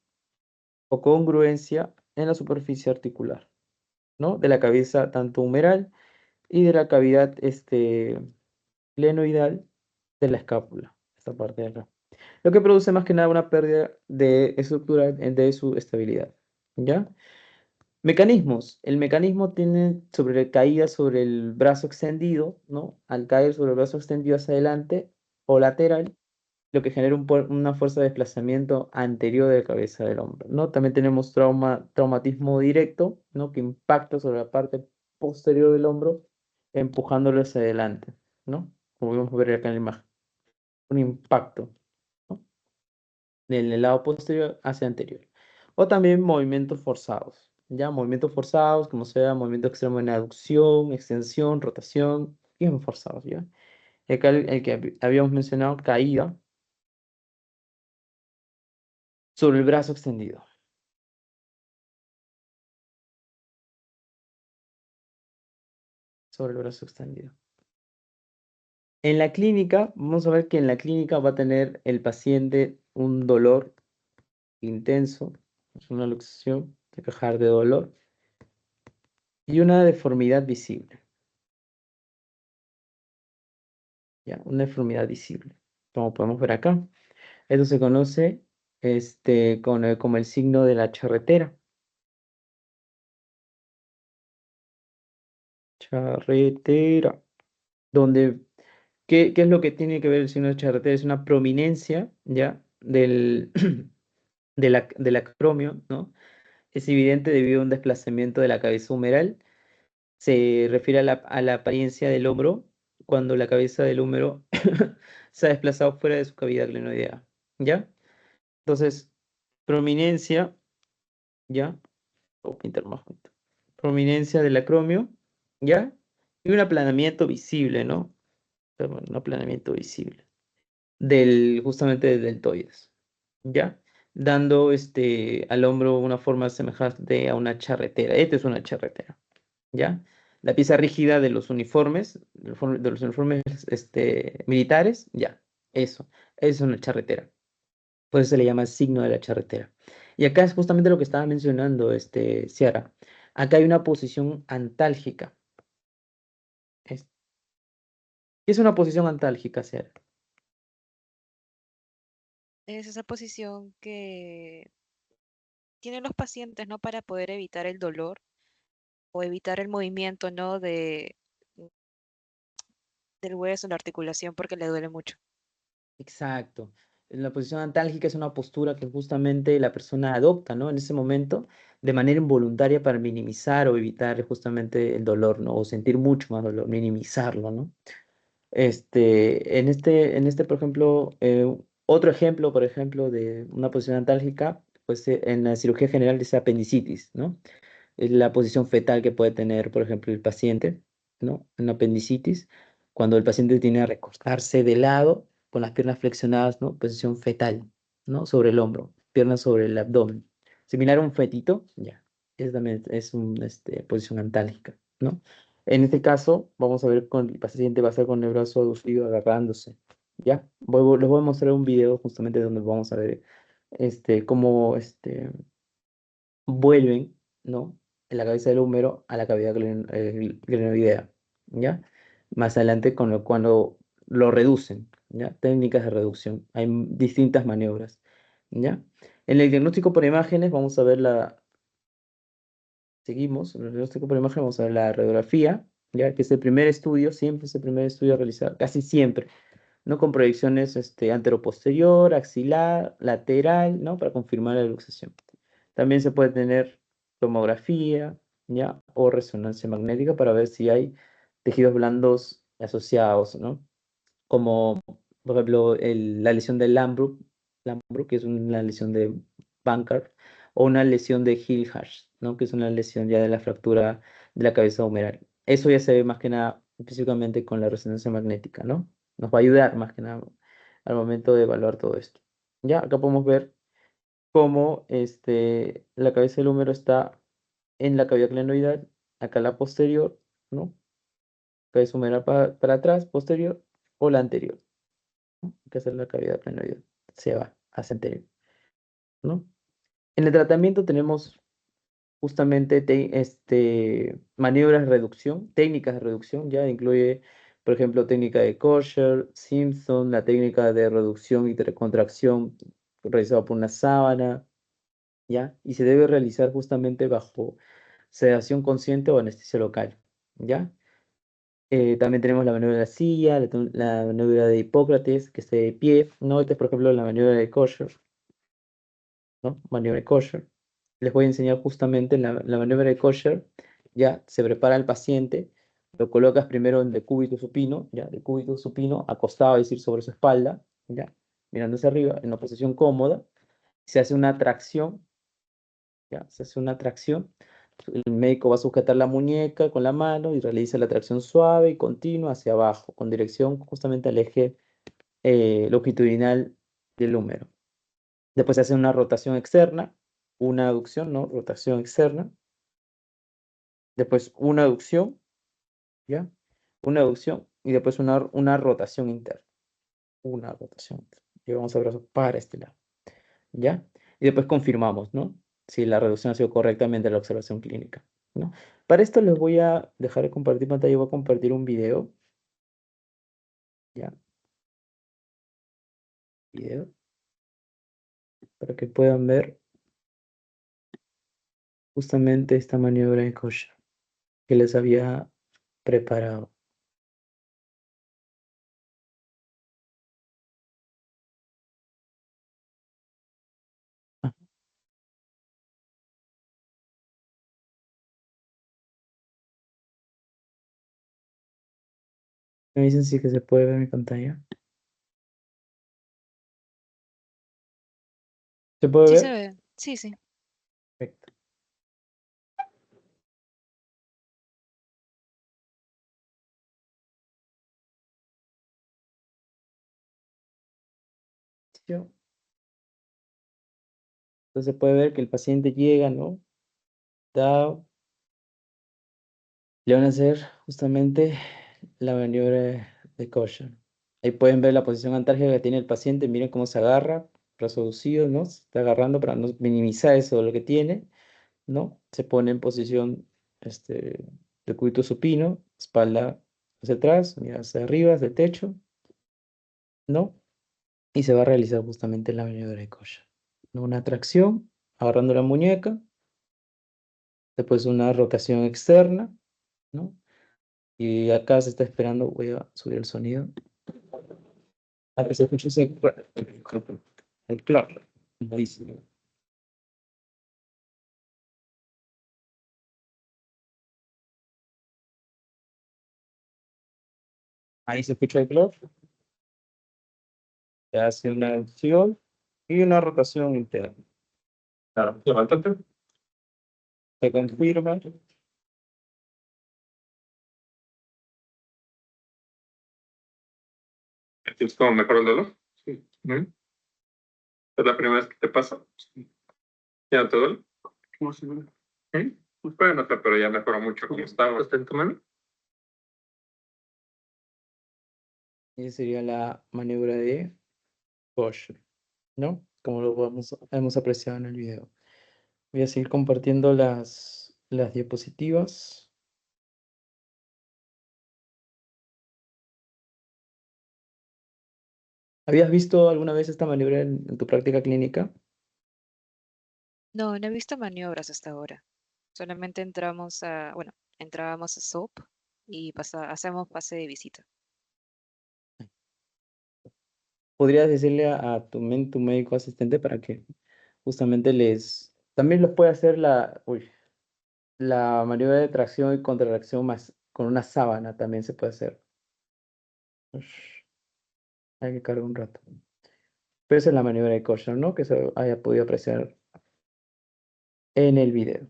o congruencia en la superficie articular, ¿no? De la cabeza tanto humeral y de la cavidad glenoidal de la escápula, esta parte de acá. lo que produce más que nada una pérdida de estructura de su estabilidad, ¿ya? Mecanismos. El mecanismo tiene sobre caída sobre el brazo extendido, ¿no? Al caer sobre el brazo extendido hacia adelante o lateral, lo que genera una fuerza de desplazamiento anterior de la cabeza del hombro, ¿no? También tenemos traumatismo directo, ¿no? Que impacta sobre la parte posterior del hombro, empujándolo hacia adelante, ¿no? Como vamos a ver acá en la imagen. Un impacto, ¿no? Del lado posterior hacia anterior. O también movimientos forzados, ¿ya? Movimientos forzados, como sea, movimiento extremo en aducción, extensión, rotación, bien forzados, ¿ya? Acá el que habíamos mencionado, caída sobre el brazo extendido, sobre el brazo extendido. En la clínica, vamos a ver que en la clínica va a tener el paciente un dolor intenso, es una luxación de quejar de dolor y una deformidad visible, ¿ya? Una deformidad visible, como podemos ver acá. Esto se conoce como el signo de la charretera. Charretera. Donde, ¿qué es lo que tiene que ver el signo de charretera? Es una prominencia, ¿ya? Del acromio, ¿no? Es evidente debido a un desplazamiento de la cabeza humeral. Se refiere a la apariencia del hombro cuando la cabeza del húmero se ha desplazado fuera de su cavidad glenoidea, ¿ya? Entonces, prominencia, ¿ya? O pintar más junto. Prominencia del acromio, ¿ya? Y un aplanamiento visible, ¿no? Bueno, un aplanamiento visible justamente del deltoides, ¿ya? Dando al hombro una forma semejante a una charretera. Esta es una charretera, ¿ya? La pieza rígida de los uniformes, de los uniformes militares, ya, eso, es una charretera. Por eso se le llama signo de la charretera. Y acá es justamente lo que estaba mencionando, Ciara. Acá hay una posición antálgica. Es- ¿Qué es una posición antálgica, Ciara? Es esa posición que tienen los pacientes, ¿no? Para poder evitar el dolor o evitar el movimiento, ¿no? Del hueso, la articulación, porque le duele mucho. Exacto. La posición antálgica es una postura que justamente la persona adopta, ¿no? En ese momento, de manera involuntaria para minimizar o evitar justamente el dolor, ¿no? O sentir mucho más dolor, minimizarlo, ¿no? Por ejemplo, otro ejemplo, por ejemplo, de una posición antálgica, pues en la cirugía general dice apendicitis, ¿no? Es la posición fetal que puede tener, por ejemplo, el paciente, ¿no? En apendicitis, cuando el paciente tiene que recostarse de lado, con las piernas flexionadas, ¿no? Posición fetal, ¿no? Sobre el hombro, piernas sobre el abdomen. Similar a un fetito, ya. Es también es una posición antálgica, ¿no? En este caso, vamos a ver con el paciente va a estar con el brazo aducido agarrándose, ¿ya? Les voy a mostrar un video justamente donde vamos a ver cómo vuelven, ¿no? En la cabeza del húmero a la cavidad glenoidea, ¿ya? Más adelante cuando lo reducen, ¿ya? Técnicas de reducción. Hay distintas maniobras, ¿ya? En el diagnóstico por imágenes vamos a ver seguimos, en el diagnóstico por imagen vamos a ver la radiografía, ¿ya? Que es el primer estudio, siempre es el primer estudio a realizar, casi siempre, ¿no? Con proyecciones anteroposterior, axilar, lateral, ¿no? Para confirmar la luxación. También se puede tener tomografía, ¿ya? O resonancia magnética para ver si hay tejidos blandos asociados, ¿no? Como, por ejemplo, la lesión de Lambruch, que es una lesión de Bankart, o una lesión de Hilhard, ¿no? Que es una lesión ya de la fractura de la cabeza humeral. Eso ya se ve más que nada físicamente con la resonancia magnética, ¿no? Nos va a ayudar más que nada al momento de evaluar todo esto. Ya, acá podemos ver cómo la cabeza del húmero está en la cavidad glenoidal, acá la posterior, ¿no? Cabeza humeral para atrás, posterior, o la anterior, ¿no? Hay que hacer la cavidad glenoidal, se va hacia anterior, ¿no? En el tratamiento tenemos justamente maniobras de reducción, técnicas de reducción, ya incluye Por ejemplo, técnica de Kosher, Simpson, la técnica de reducción y contracción realizada por una sábana, ¿ya? Y se debe realizar justamente bajo sedación consciente o anestesia local, ¿ya? También tenemos la maniobra de la silla, la maniobra de Hipócrates, que esté de pie, ¿no? Esta es, por ejemplo, la maniobra de Kosher, ¿no? Maniobra de Kosher. Les voy a enseñar justamente la maniobra de Kosher. Ya se prepara el paciente, lo colocas primero en decúbito supino, ya, decúbito supino, acostado, es decir, sobre su espalda, ya, mirando hacia arriba, en una posición cómoda. Se hace una tracción, ya, se hace una tracción. El médico va a sujetar la muñeca con la mano y realiza la tracción suave y continua hacia abajo, con dirección justamente al eje longitudinal del húmero. Después se hace una rotación externa, una aducción, ¿no? Rotación externa. Después una aducción, ¿ya? Una aducción y después una rotación interna. Una rotación interna. Llevamos el brazo para este lado, ¿ya? Y después confirmamos, ¿no? Si la reducción ha sido correctamente la observación clínica, ¿no? Para esto les voy a dejar de compartir pantalla, voy a compartir un video, ¿ya? Video, para que puedan ver justamente esta maniobra de Kosher que les había preparado. Ah, me dicen si que se puede ver mi pantalla. ¿Se puede Sí se ver? ve. Sí, sí. Perfecto. ¿Sí? Entonces se puede ver que el paciente llega, ¿no? Da, le van a hacer justamente la maniobra de Kosher. Ahí pueden ver la posición antárgica que tiene el paciente. Miren cómo se agarra, brazo reducido, ¿no? Se está agarrando para no minimizar eso de lo que tiene, ¿no? Se pone en posición de cúbito supino, espalda hacia atrás, mira hacia arriba, hacia el techo, ¿no? Y se va a realizar justamente la maniobra de Kosher, ¿no? Una tracción, agarrando la muñeca, después una rotación externa, ¿no? Y acá se está esperando, voy a subir el sonido. A que se escuche el clock. Buenísimo. Ahí se escucha el clock. Se hace una acción y una rotación interna. Claro, levántate. Se confirma. ¿Tienes como mejor el dolor? Sí. ¿Es la primera vez que te pasa? Sí. ¿Ya no te duele? ¿Cómo se duele? Pues puede no ser, pero ya mejoró mucho. ¿Cómo está? ¿Está en tu mano? Esa sería la maniobra de Bosch, ¿no? Como hemos apreciado en el video. Voy a seguir compartiendo las diapositivas. ¿Habías visto alguna vez esta maniobra en tu práctica clínica? No, no he visto maniobras hasta ahora. Solamente bueno, entrábamos a SOP y hacemos pase de visita. Podrías decirle tu médico asistente para que justamente también los puede hacer la maniobra de tracción y contrarreacción más con una sábana también se puede hacer. Ush, hay que cargar un rato. Pero esa es la maniobra de Kosher, ¿no? Que se haya podido apreciar en el video.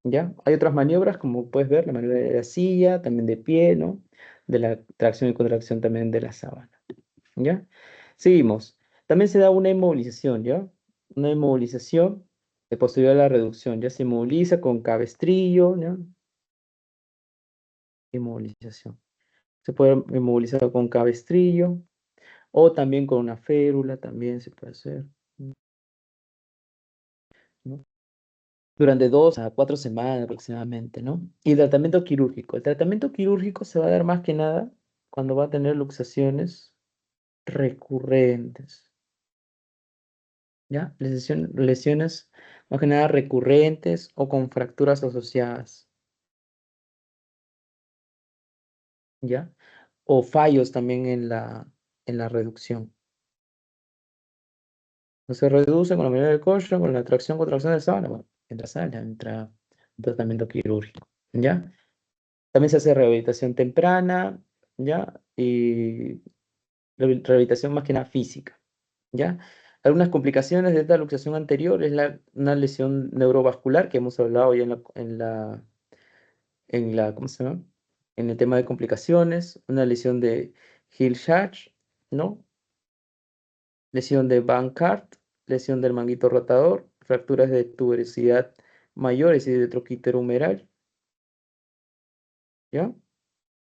¿Ya? Hay otras maniobras, como puedes ver, la maniobra de la silla, también de pie, ¿no? De la tracción y contracción también de la sábana. ¿Ya? Seguimos. También se da una inmovilización, ¿ya? Una inmovilización de posterior a la reducción. Ya se inmoviliza con cabestrillo, ¿ya? Inmovilización. Se puede inmovilizar con cabestrillo o también con una férula, también se puede hacer, ¿no? Durante 2 a 4 semanas aproximadamente, ¿no? Y el tratamiento quirúrgico. El tratamiento quirúrgico se va a dar más que nada cuando va a tener luxaciones recurrentes, ¿ya? Lesiones más que nada recurrentes o con fracturas asociadas, ¿ya? O fallos también en la reducción. No se reduce con la medida del colchón, con la tracción, contracción de sábana, bueno, entra sala, entra un tratamiento quirúrgico, ¿ya? También se hace rehabilitación temprana, ¿ya? Y rehabilitación más que nada física, ¿ya? Algunas complicaciones de esta luxación anterior es una lesión neurovascular que hemos hablado ya ¿cómo se llama? En el tema de complicaciones, una lesión de Hill-Sachs, ¿no? Lesión de Bankart, lesión del manguito rotador, fracturas de tuberosidad mayores y de troquítero humeral, ¿ya?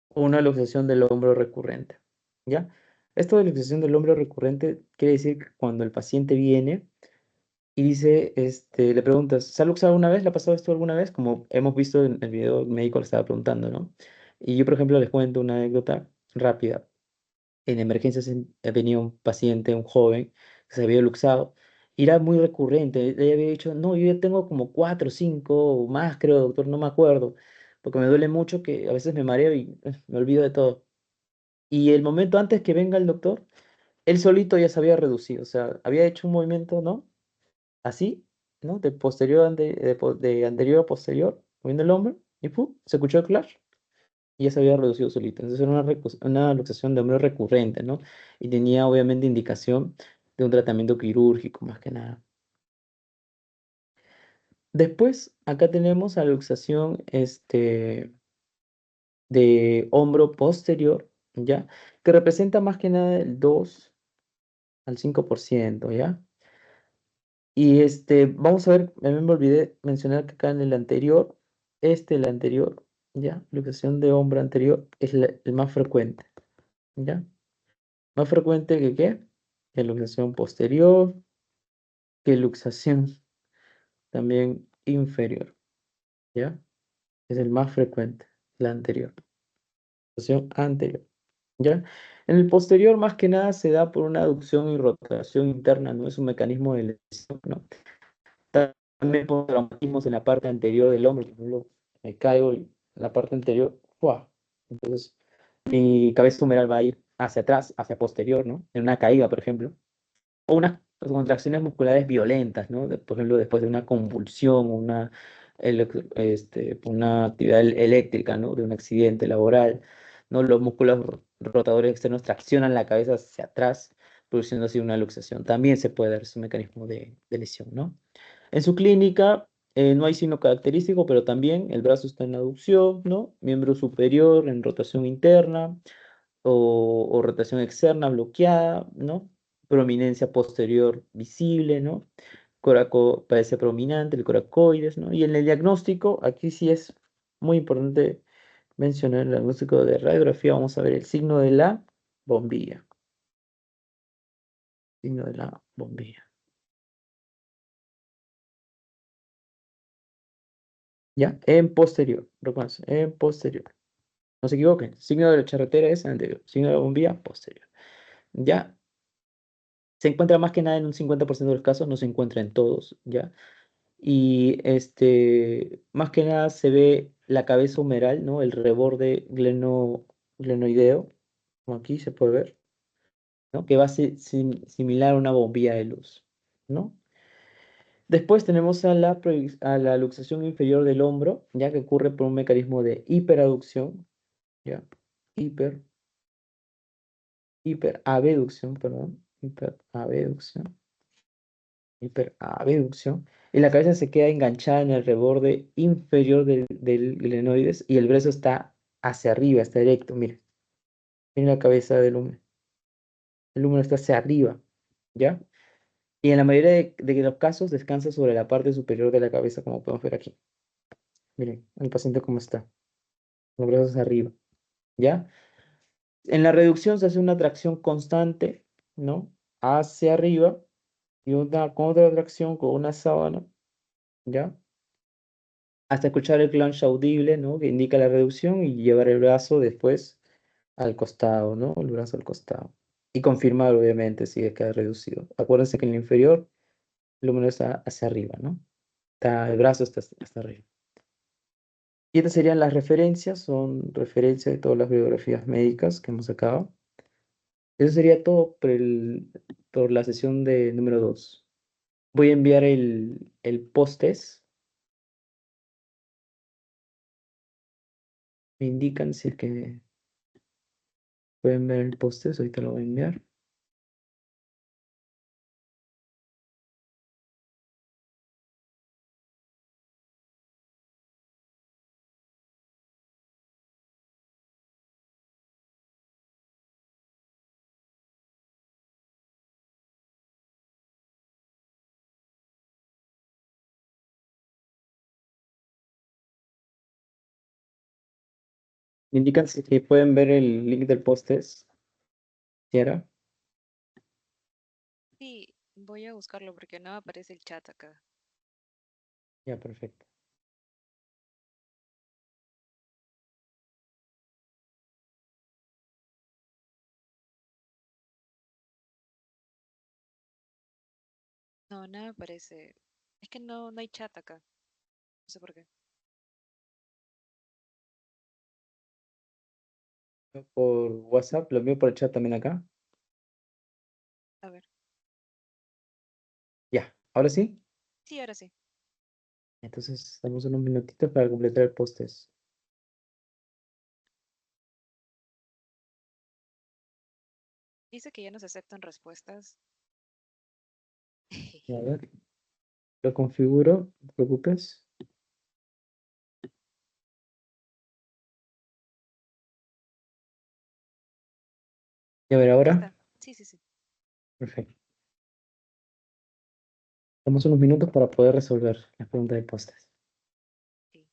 O una luxación del hombro recurrente, ¿ya? Esto de luxación del hombro recurrente quiere decir que cuando el paciente viene y dice, le preguntas, ¿se ha luxado alguna vez? ¿Le ha pasado esto alguna vez? Como hemos visto en el video, el médico le estaba preguntando, ¿no? Y yo, por ejemplo, les cuento una anécdota rápida. En emergencias venía un paciente, un joven, que se había luxado, y era muy recurrente. Le había dicho, no, yo ya tengo como cuatro, cinco o más, creo, doctor, no me acuerdo, porque me duele mucho que a veces me mareo y me olvido de todo. Y el momento antes que venga el doctor, él solito ya se había reducido, o sea, había hecho un movimiento, ¿no? Así, ¿no? De posterior, de anterior a posterior, moviendo el hombro, y ¡pum! Se escuchó el clash y ya se había reducido solito. Entonces era una luxación de hombro recurrente, ¿no? Y tenía obviamente indicación de un tratamiento quirúrgico, más que nada. Después, acá tenemos la luxación de hombro posterior, ¿ya? Que representa más que nada el 2 al 5%, ¿ya? Y vamos a ver, me olvidé mencionar que acá en el anterior, el anterior, ¿ya? Luxación de hombro anterior es el más frecuente, ¿ya? Más frecuente que ¿qué? Que luxación posterior, que luxación también inferior, ¿ya? Es el más frecuente, la anterior, luxación anterior, ¿ya? En el posterior, más que nada, se da por una aducción y rotación interna, no es un mecanismo de lesión, ¿no? También por traumatismos en la parte anterior del hombro, por ejemplo, me caigo y la parte anterior, ¡fua! Entonces, mi cabeza humeral va a ir hacia atrás, hacia posterior, ¿no? En una caída, por ejemplo. O unas contracciones musculares violentas, ¿no? Por ejemplo, después de una convulsión, una actividad eléctrica, ¿no? De un accidente laboral, ¿no? Los músculos rotadores externos traccionan la cabeza hacia atrás, produciendo así una luxación. También se puede dar ese mecanismo de lesión, ¿no? En su clínica no hay signo característico, pero también el brazo está en aducción, ¿no? Miembro superior en rotación interna o rotación externa bloqueada, ¿no? Prominencia posterior visible, ¿no? Coraco parece prominente, el coracoides, ¿no? Y en el diagnóstico, aquí sí es muy importante mencionar el diagnóstico de radiografía, vamos a ver el signo de la bombilla, signo de la bombilla, ¿ya? En posterior, reconoce, en posterior. No se equivoquen, signo de la charretera es anterior, signo de la bombilla posterior. ¿Ya? Se encuentra más que nada en un 50% de los casos, no se encuentra en todos, ¿ya? Y más que nada se ve la cabeza humeral, ¿no? El reborde glenoideo, como aquí se puede ver, ¿no? Que va a ser similar a una bombilla de luz, ¿no? Después tenemos a la luxación inferior del hombro, ya que ocurre por un mecanismo de hiperaducción, ¿ya? Hiper, Hiperabducción, perdón, hiperabducción, hiperabducción, y la cabeza se queda enganchada en el reborde inferior del glenoides y el brazo está hacia arriba, está erecto, miren, miren la cabeza el húmero está hacia arriba, ¿ya? Y en la mayoría de los casos descansa sobre la parte superior de la cabeza, como podemos ver aquí. Miren, el paciente cómo está, los brazos hacia arriba, ¿ya? En la reducción se hace una tracción constante, ¿no? Hacia arriba y una contracción con una sábana, ¿ya? Hasta escuchar el clanch audible, ¿no? Que indica la reducción y llevar el brazo después al costado, ¿no? El brazo al costado. Y confirmar, obviamente, si queda reducido. Acuérdense que en el inferior el húmero está hacia arriba, ¿no? El brazo está hasta arriba. Y estas serían las referencias, son referencias de todas las bibliografías médicas que hemos sacado. Eso sería todo por la sesión de número 2. Voy a enviar el post-test. Me indican si es que pueden ver el post-test. Ahorita lo voy a enviar. Me indican si es que pueden ver el link del post-test. ¿Quiera? Sí, voy a buscarlo porque no aparece el chat acá. Ya, perfecto. No, nada aparece. Es que no hay chat acá. No sé por qué. Por WhatsApp, lo envío por el chat también acá. A ver. Ya, ahora sí. Sí, ahora sí. Entonces, damos unos minutitos para completar el post-test. Dice que ya nos aceptan respuestas. A ver, lo configuro, no te preocupes. Y a ver Ya ahora. está. Sí, sí, sí. Perfecto. Damos unos minutos para poder resolver las preguntas del post-test. Sí.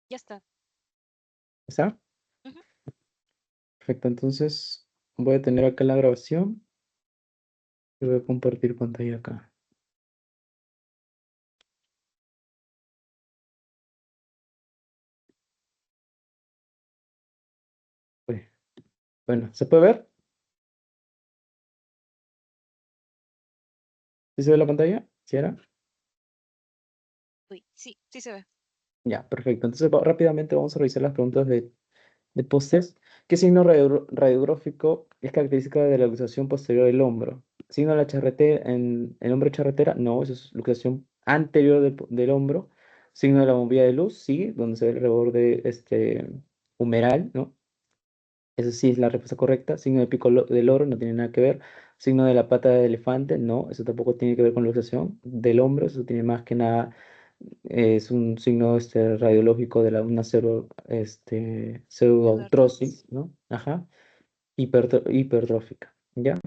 Ya está. ¿Está? Ujú. Perfecto, entonces voy a tener acá la grabación y voy a compartir pantalla acá. Uy, bueno, ¿se puede ver? ¿Sí se ve la pantalla? ¿Sí era? Uy, sí, sí se ve. Ya, perfecto. Entonces rápidamente vamos a revisar las preguntas de post-test. ¿Qué signo radiográfico es característica de la luxación posterior del hombro? ¿Signo de la charretera en el hombro charretera? No, eso es luxación anterior del hombro. ¿Signo de la bombilla de luz? Sí, donde se ve el reborde humeral, ¿no? Eso sí es la respuesta correcta. Signo del pico del oro, no tiene nada que ver. Signo de la pata de elefante, no, eso tampoco tiene que ver con la luxación del hombro, eso tiene más que nada, es un signo radiológico de una Pseudoartrosis. pseudoartrosis, ¿no? Ajá, hipertrófica, ¿ya?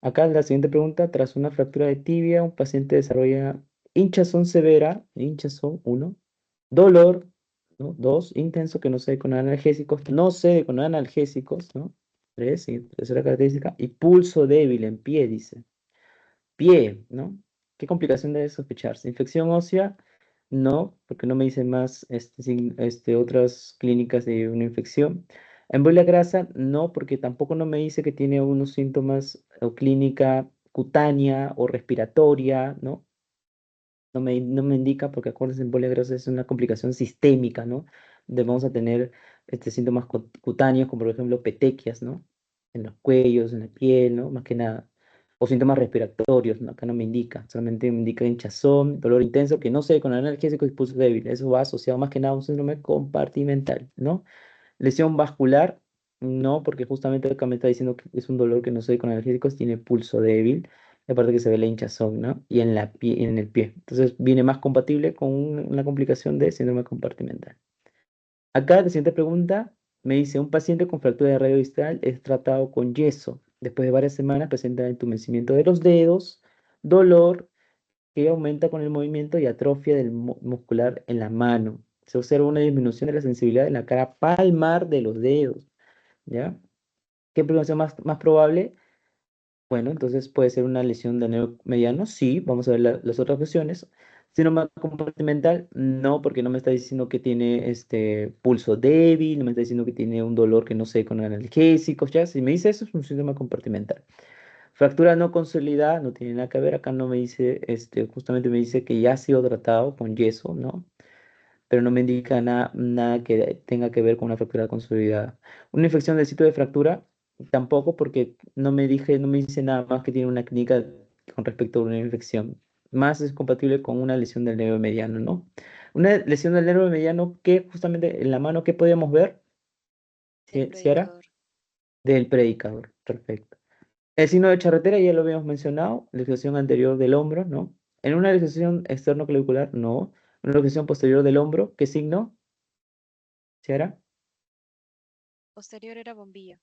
Acá la siguiente pregunta, tras una fractura de tibia, un paciente desarrolla hinchazón severa, hinchazón, uno, dolor, ¿no? Dos, intenso que no cede con analgésicos, no cede con analgésicos, ¿no? Tres, y tercera característica, y pulso débil en pie, dice. Pie, ¿no? ¿Qué complicación debe sospecharse? ¿Infección ósea? No, porque no me dicen más otras clínicas de una infección. Embolia grasa, no, porque tampoco no me dice que tiene unos síntomas o clínica cutánea o respiratoria, ¿no? No me indica, porque acuérdense, embolia grasa es una complicación sistémica, ¿no? Donde vamos a tener síntomas cutáneos, como por ejemplo petequias, ¿no? En los cuellos, en la piel, ¿no? Más que nada. O síntomas respiratorios, ¿no? Acá no me indica, solamente me indica hinchazón, dolor intenso, que no sé, con analgésico y pulso débil. Eso va asociado más que nada a un síndrome compartimental, ¿no? Lesión vascular, no, porque justamente acá me está diciendo que es un dolor que no sé con analgésicos, tiene pulso débil, y aparte que se ve la hinchazón, ¿no? Y en el pie. Entonces viene más compatible con una complicación de síndrome compartimental. Acá la siguiente pregunta me dice, un paciente con fractura de radio distal es tratado con yeso. Después de varias semanas presenta entumecimiento de los dedos, dolor que aumenta con el movimiento y atrofia del muscular en la mano. Se observa una disminución de la sensibilidad en la cara palmar de los dedos, ¿ya? ¿Qué progresión más probable? Bueno, entonces puede ser una lesión de nervio mediano, sí, vamos a ver las otras opciones. Síndrome compartimental, no, porque no me está diciendo que tiene pulso débil, no me está diciendo que tiene un dolor que no sé con analgésicos, ya, si me dice eso es un síndrome compartimental. Fractura no consolidada, no tiene nada que ver, acá no me dice, justamente me dice que ya ha sido tratado con yeso, ¿no? Pero no me indica nada que tenga que ver con una fractura consolidada. Una infección del sitio de fractura, tampoco, porque no me dice nada más que tiene una clínica con respecto a una infección. Más es compatible con una lesión del nervio mediano, ¿no? Una lesión del nervio mediano que justamente en la mano, ¿qué podemos ver? Del Si era predicador. del predicador, perfecto. El signo de charretera ya lo habíamos mencionado, luxación anterior del hombro, ¿no? En una luxación externoclavicular, no. Una luxación posterior del hombro, ¿qué signo? ¿Si era? Posterior era bombilla.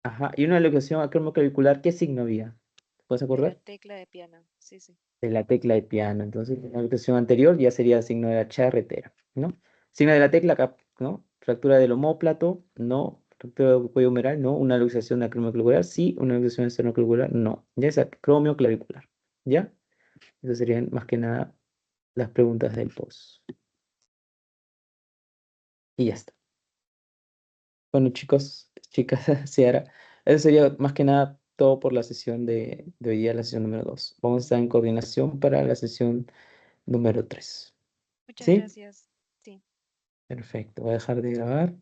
Ajá. Y una luxación acromoclavicular, ¿qué signo había? ¿Te puedes De la acordar? tecla de piano. Sí, sí. De la tecla de piano. Entonces, la luxación anterior ya sería signo de la charretera, ¿no? Signo de la tecla, ¿no? Fractura del omóplato, no. Fractura del cuello humeral, no. Una luxación acromoclavicular, sí. Una luxación esternoclavicular, no. Ya es acromioclavicular, ¿ya? Esas serían más que nada las preguntas del post. Y ya está. Bueno, chicos, chicas, Ciara, eso sería más que nada todo por la sesión de hoy día, la sesión número 2. Vamos a estar en coordinación para la sesión número 3. Muchas ¿Sí? gracias. Sí. Perfecto. Voy a dejar de grabar.